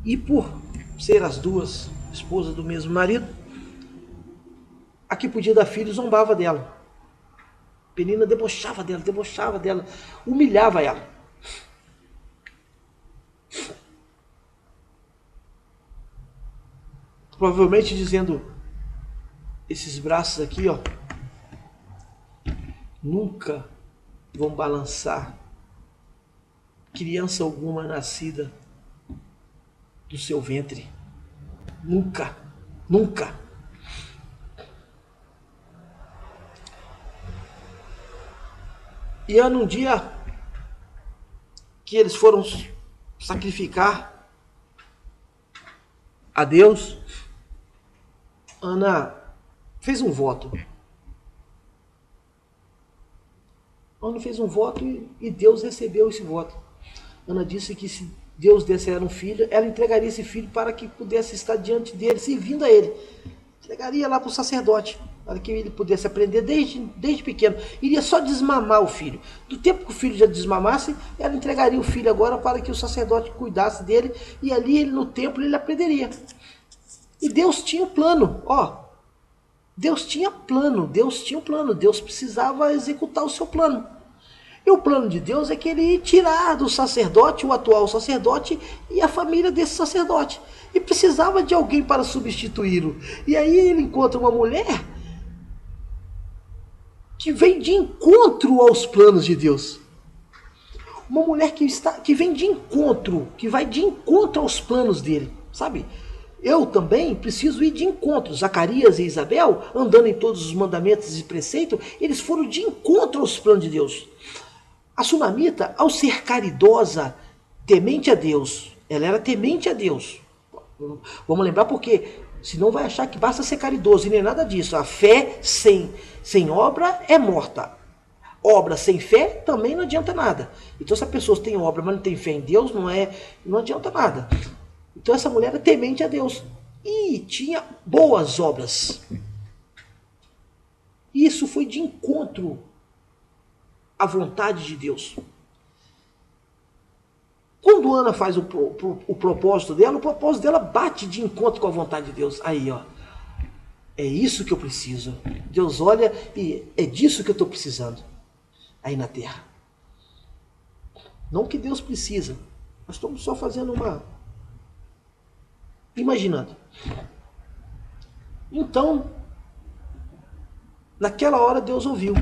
E por ser as duas esposas do mesmo marido, a que podia dar filhos zombava dela. Penina debochava dela, humilhava ela. Provavelmente dizendo, esses braços aqui, ó, nunca vão balançar criança alguma nascida do seu ventre. Nunca, nunca. E era um dia que eles foram sacrificar a Deus. Ana fez um voto. Ana fez um voto e Deus recebeu esse voto. Ana disse que se Deus desse a ela um filho, ela entregaria esse filho para que pudesse estar diante dele, servindo a ele. Entregaria lá para o sacerdote, para que ele pudesse aprender desde pequeno. Iria só desmamar o filho. Do tempo que o filho já desmamasse, ela entregaria o filho agora para que o sacerdote cuidasse dele, e ali ele, no templo ele aprenderia. E Deus tinha um plano, ó. Deus tinha um plano, Deus precisava executar o seu plano. E o plano de Deus é que ele ia tirar do sacerdote, o atual sacerdote, e a família desse sacerdote. E precisava de alguém para substituí-lo. E aí ele encontra uma mulher que vem de encontro aos planos de Deus. Uma mulher que vem de encontro, que vai de encontro aos planos dele, sabe? Eu também preciso ir de encontro. Zacarias e Isabel, andando em todos os mandamentos e preceitos, eles foram de encontro aos planos de Deus. A Sunamita, ao ser caridosa, temente a Deus, ela era temente a Deus. Vamos lembrar porque, senão vai achar que basta ser caridoso, e nem nada disso. A fé sem obra é morta. Obra sem fé também não adianta nada. Então se a pessoa tem obra, mas não tem fé em Deus, não adianta nada. Então essa mulher era temente a Deus e tinha boas obras. Isso foi de encontro à vontade de Deus. Quando Ana faz o propósito dela bate de encontro com a vontade de Deus. Aí, ó, é isso que eu preciso. Deus olha e é disso que eu estou precisando aí na terra. Não que Deus precisa, nós estamos só fazendo imaginando. Então, naquela hora Deus ouviu.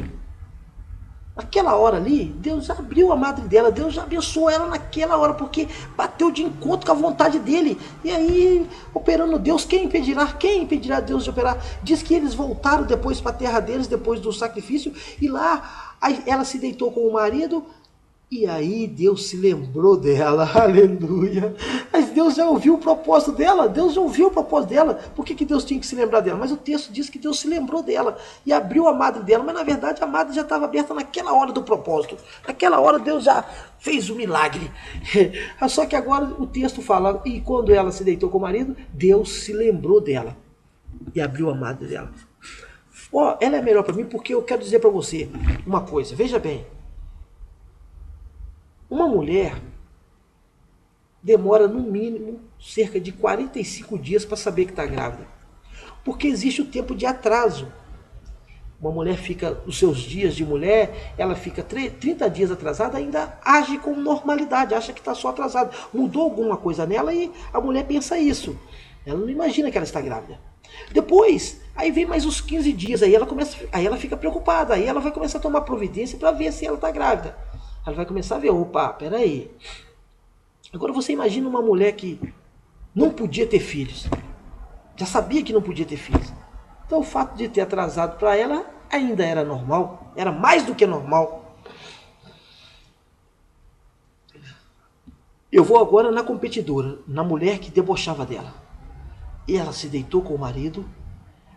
Naquela hora ali, Deus abriu a madre dela, Deus já abençoou ela naquela hora, porque bateu de encontro com a vontade dele. E aí, operando Deus, quem impedirá? Quem impedirá Deus de operar? Diz que eles voltaram depois para a terra deles, depois do sacrifício, e lá ela se deitou com o marido. E aí Deus se lembrou dela, aleluia. Mas Deus já ouviu o propósito dela, Deus já ouviu o propósito dela. Por que Deus tinha que se lembrar dela? Mas o texto diz que Deus se lembrou dela e abriu a madre dela. Mas na verdade a madre já estava aberta naquela hora do propósito. Naquela hora Deus já fez o milagre. Só que agora o texto fala, e quando ela se deitou com o marido, Deus se lembrou dela e abriu a madre dela. Ela é melhor para mim porque eu quero dizer para você uma coisa, veja bem. Uma mulher demora no mínimo cerca de 45 dias para saber que está grávida. Porque existe o tempo de atraso. Uma mulher fica, os seus dias de mulher, ela fica 30 dias atrasada, ainda age com normalidade, acha que está só atrasada. Mudou alguma coisa nela e a mulher pensa isso. Ela não imagina que ela está grávida. Depois, aí vem mais uns 15 dias, aí ela fica preocupada, aí ela vai começar a tomar providência para ver se ela está grávida. Ela vai começar a ver, opa, peraí. Agora você imagina uma mulher que não podia ter filhos. Já sabia que não podia ter filhos. Então o fato de ter atrasado para ela ainda era normal. Era mais do que normal. Eu vou agora na competidora, na mulher que debochava dela. E ela se deitou com o marido.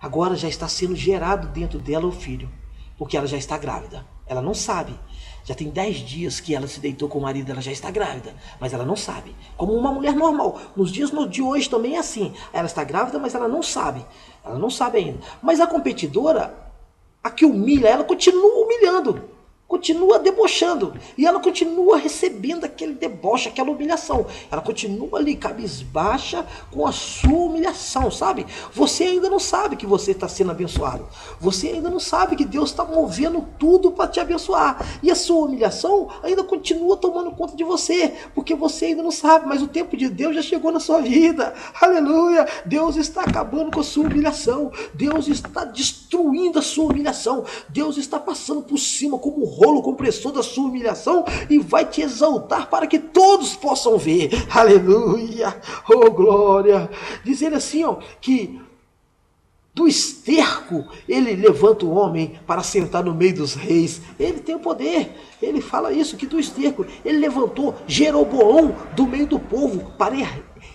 Agora já está sendo gerado dentro dela o filho. Porque ela já está grávida. Ela não sabe. Já tem 10 dias que ela se deitou com o marido, ela já está grávida, mas ela não sabe. Como uma mulher normal. Nos dias de hoje também é assim. Ela está grávida, mas ela não sabe. Ela não sabe ainda. Mas a competidora, a que humilha, ela continua humilhando. Continua debochando. E ela continua recebendo aquele deboche, aquela humilhação. Ela continua ali cabisbaixa com a sua humilhação, sabe? Você ainda não sabe que você está sendo abençoado. Você ainda não sabe que Deus está movendo tudo para te abençoar. E a sua humilhação ainda continua tomando conta de você. Porque você ainda não sabe, mas o tempo de Deus já chegou na sua vida. Aleluia! Deus está acabando com a sua humilhação. Deus está destruindo a sua humilhação. Deus está passando por cima como um rolo compressor da sua humilhação e vai te exaltar para que todos possam ver. Aleluia! Oh, glória! Dizer assim, ó, que do esterco ele levanta o homem para sentar no meio dos reis. Ele tem o poder. Ele fala isso, que do esterco ele levantou Jeroboão do meio do povo para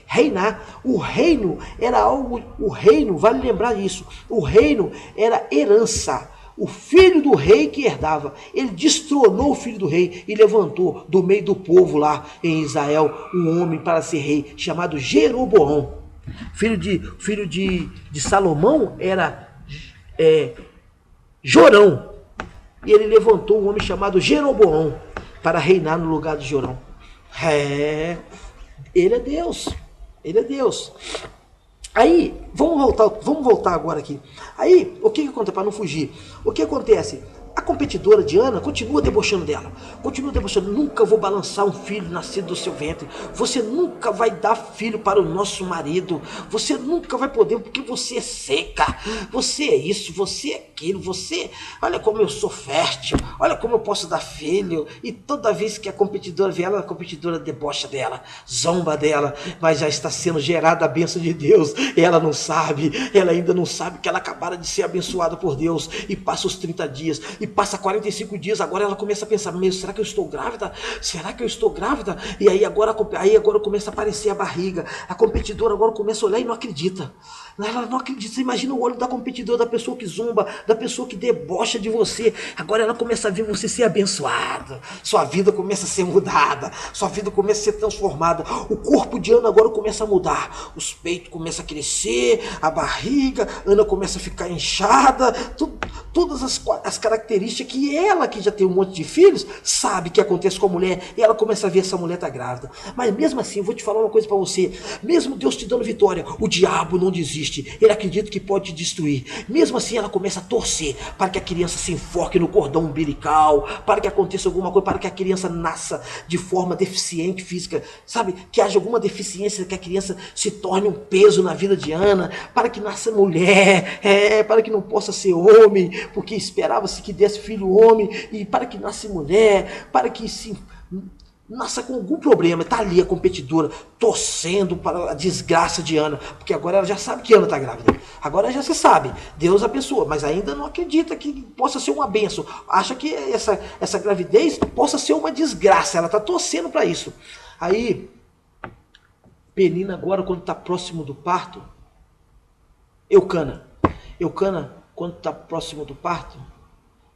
reinar. O reino era algo, o reino, vale lembrar isso, o reino era herança. O filho do rei que herdava, ele destronou o filho do rei e levantou do meio do povo lá em Israel um homem para ser rei, chamado Jeroboão. Filho de Salomão era Jorão. E ele levantou um homem chamado Jeroboão para reinar no lugar de Jorão. Ele é Deus. Ele é Deus. Aí, vamos voltar agora aqui. Aí, o que acontece, para não fugir? O que acontece? A competidora Diana continua debochando dela. Continua debochando. Nunca vou balançar um filho nascido do seu ventre. Você nunca vai dar filho para o nosso marido. Você nunca vai poder, porque você é seca. Você é isso, você é aquilo. Você, olha como eu sou fértil. Olha como eu posso dar filho. E toda vez que a competidora vê ela, a competidora debocha dela, zomba dela. Mas já está sendo gerada a bênção de Deus. E ela não sabe. Ela ainda não sabe que ela acabara de ser abençoada por Deus. E passa os 30 dias. E passa 45 dias, agora ela começa a pensar, será que eu estou grávida? Será que eu estou grávida? E aí agora começa a aparecer a barriga. A competidora agora começa a olhar e não acredita. Ela não acredita. Você imagina o olho da competidora, da pessoa que zomba, da pessoa que debocha de você. Agora ela começa a ver você ser abençoado. Sua vida começa a ser mudada. Sua vida começa a ser transformada. O corpo de Ana agora começa a mudar. Os peitos começam a crescer, a barriga, Ana começa a ficar inchada. Todas as características que ela, que já tem um monte de filhos, sabe que acontece com a mulher. E ela começa a ver essa mulher tá grávida. Mas mesmo assim, eu vou te falar uma coisa para você. Mesmo Deus te dando vitória, o diabo não desiste. Ele acredita que pode te destruir. Mesmo assim, ela começa a torcer para que a criança se enfoque no cordão umbilical, para que aconteça alguma coisa, para que a criança nasça de forma deficiente física, sabe? Que haja alguma deficiência, que a criança se torne um peso na vida de Ana, para que nasça mulher, para que não possa ser homem. porque esperava-se que desse filho homem, e para que nasce mulher, para que se nasça com algum problema. Está ali a competidora, torcendo para a desgraça de Ana, porque agora ela já sabe que Ana está grávida. Agora já se sabe, Deus abençoa, mas ainda não acredita que possa ser uma bênção. Acha que essa gravidez possa ser uma desgraça, ela está torcendo para isso. Aí, Penina agora, quando está próximo do parto, Eucana, quando está próximo do parto,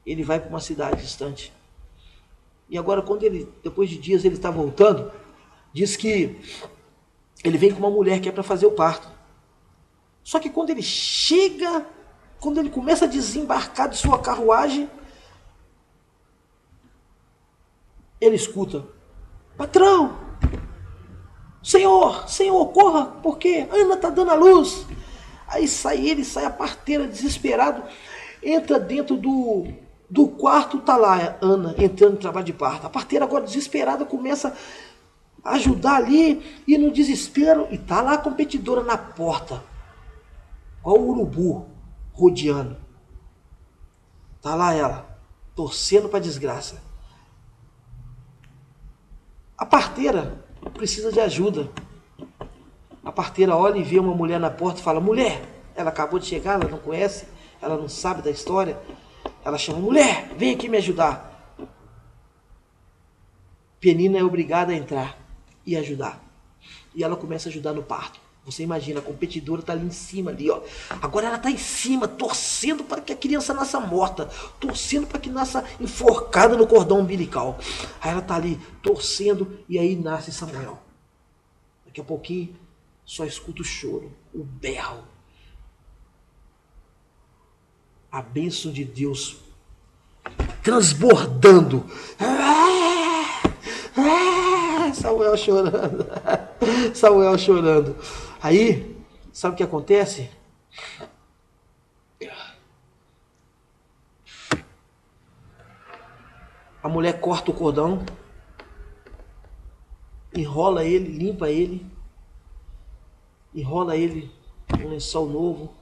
ele vai para uma cidade distante. E agora, quando ele, depois de dias, ele está voltando, diz que ele vem com uma mulher que é para fazer o parto. Só que quando ele chega, quando ele começa a desembarcar de sua carruagem, ele escuta: patrão, senhor, corra, porque Ana está dando a luz. Aí sai a parteira desesperado, entra dentro do quarto, tá lá Ana entrando no trabalho de parto. A parteira agora desesperada começa a ajudar ali, e no desespero, e tá lá a competidora na porta, igual o urubu rodeando. Tá lá ela, torcendo para desgraça. A parteira precisa de ajuda. A parteira olha e vê uma mulher na porta e fala: mulher, ela acabou de chegar, ela não conhece, ela não sabe da história. Ela chama: mulher, vem aqui me ajudar. Penina é obrigada a entrar e ajudar. E ela começa a ajudar no parto. Você imagina, a competidora está ali em cima, ali, ó. Agora ela está em cima, torcendo para que a criança nasça morta, torcendo para que nasça enforcada no cordão umbilical. Aí ela está ali torcendo, e aí nasce Samuel. Daqui a pouquinho só escuta o choro, o berro. A bênção de Deus transbordando. Samuel chorando. Samuel chorando. Aí, sabe o que acontece? A mulher corta o cordão, enrola ele, limpa ele, enrola ele um lençol novo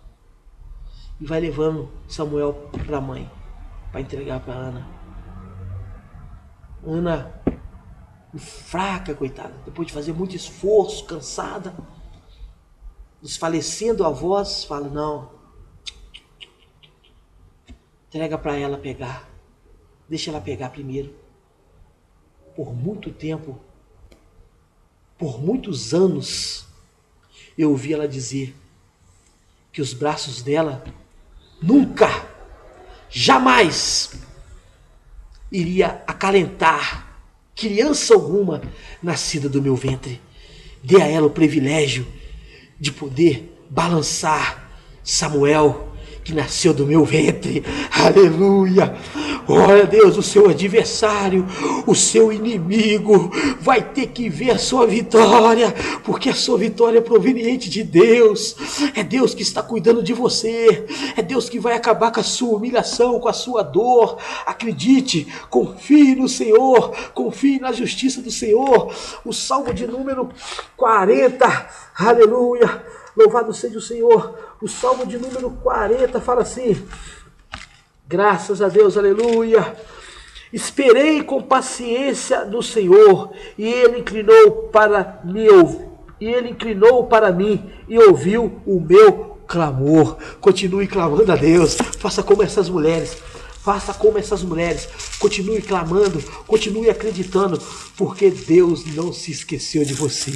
e vai levando Samuel para a mãe, para entregar para Ana. Ana, fraca, coitada, depois de fazer muito esforço, cansada, desfalecendo a voz, fala: não, entrega para ela pegar, deixa ela pegar primeiro. Por muito tempo, por muitos anos, eu ouvi ela dizer que os braços dela nunca, jamais iria acalentar criança alguma nascida do meu ventre. Dê a ela o privilégio de poder balançar Samuel, que nasceu do meu ventre. Aleluia! Olha, Deus, o seu adversário, o seu inimigo vai ter que ver a sua vitória, porque a sua vitória é proveniente de Deus. É Deus que está cuidando de você. É Deus que vai acabar com a sua humilhação, com a sua dor. Acredite, confie no Senhor, confie na justiça do Senhor. O Salmo de número 40, aleluia, louvado seja o Senhor. O Salmo de número 40 fala assim: graças a Deus, aleluia. Esperei com paciência no Senhor, e Ele inclinou para mim e ouviu o meu clamor. Continue clamando a Deus. Faça como essas mulheres. Faça como essas mulheres. Continue clamando, continue acreditando, porque Deus não se esqueceu de você.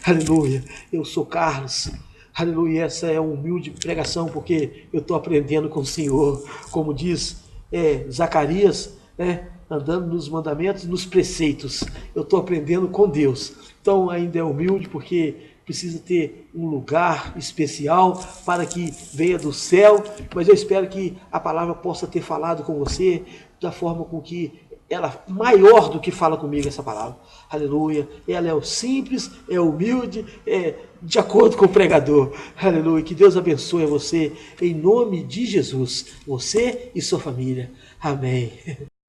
Aleluia. Eu sou Carlos. Aleluia, essa é uma humilde pregação, porque eu estou aprendendo com o Senhor, como diz Zacarias, andando nos mandamentos, nos preceitos. Eu estou aprendendo com Deus. Então ainda é humilde, porque precisa ter um lugar especial para que venha do céu, mas eu espero que a palavra possa ter falado com você da forma com que ela, maior do que fala comigo essa palavra. Aleluia. Ela é o simples, é humilde, é de acordo com o pregador. Aleluia. Que Deus abençoe você em nome de Jesus, você e sua família. Amém.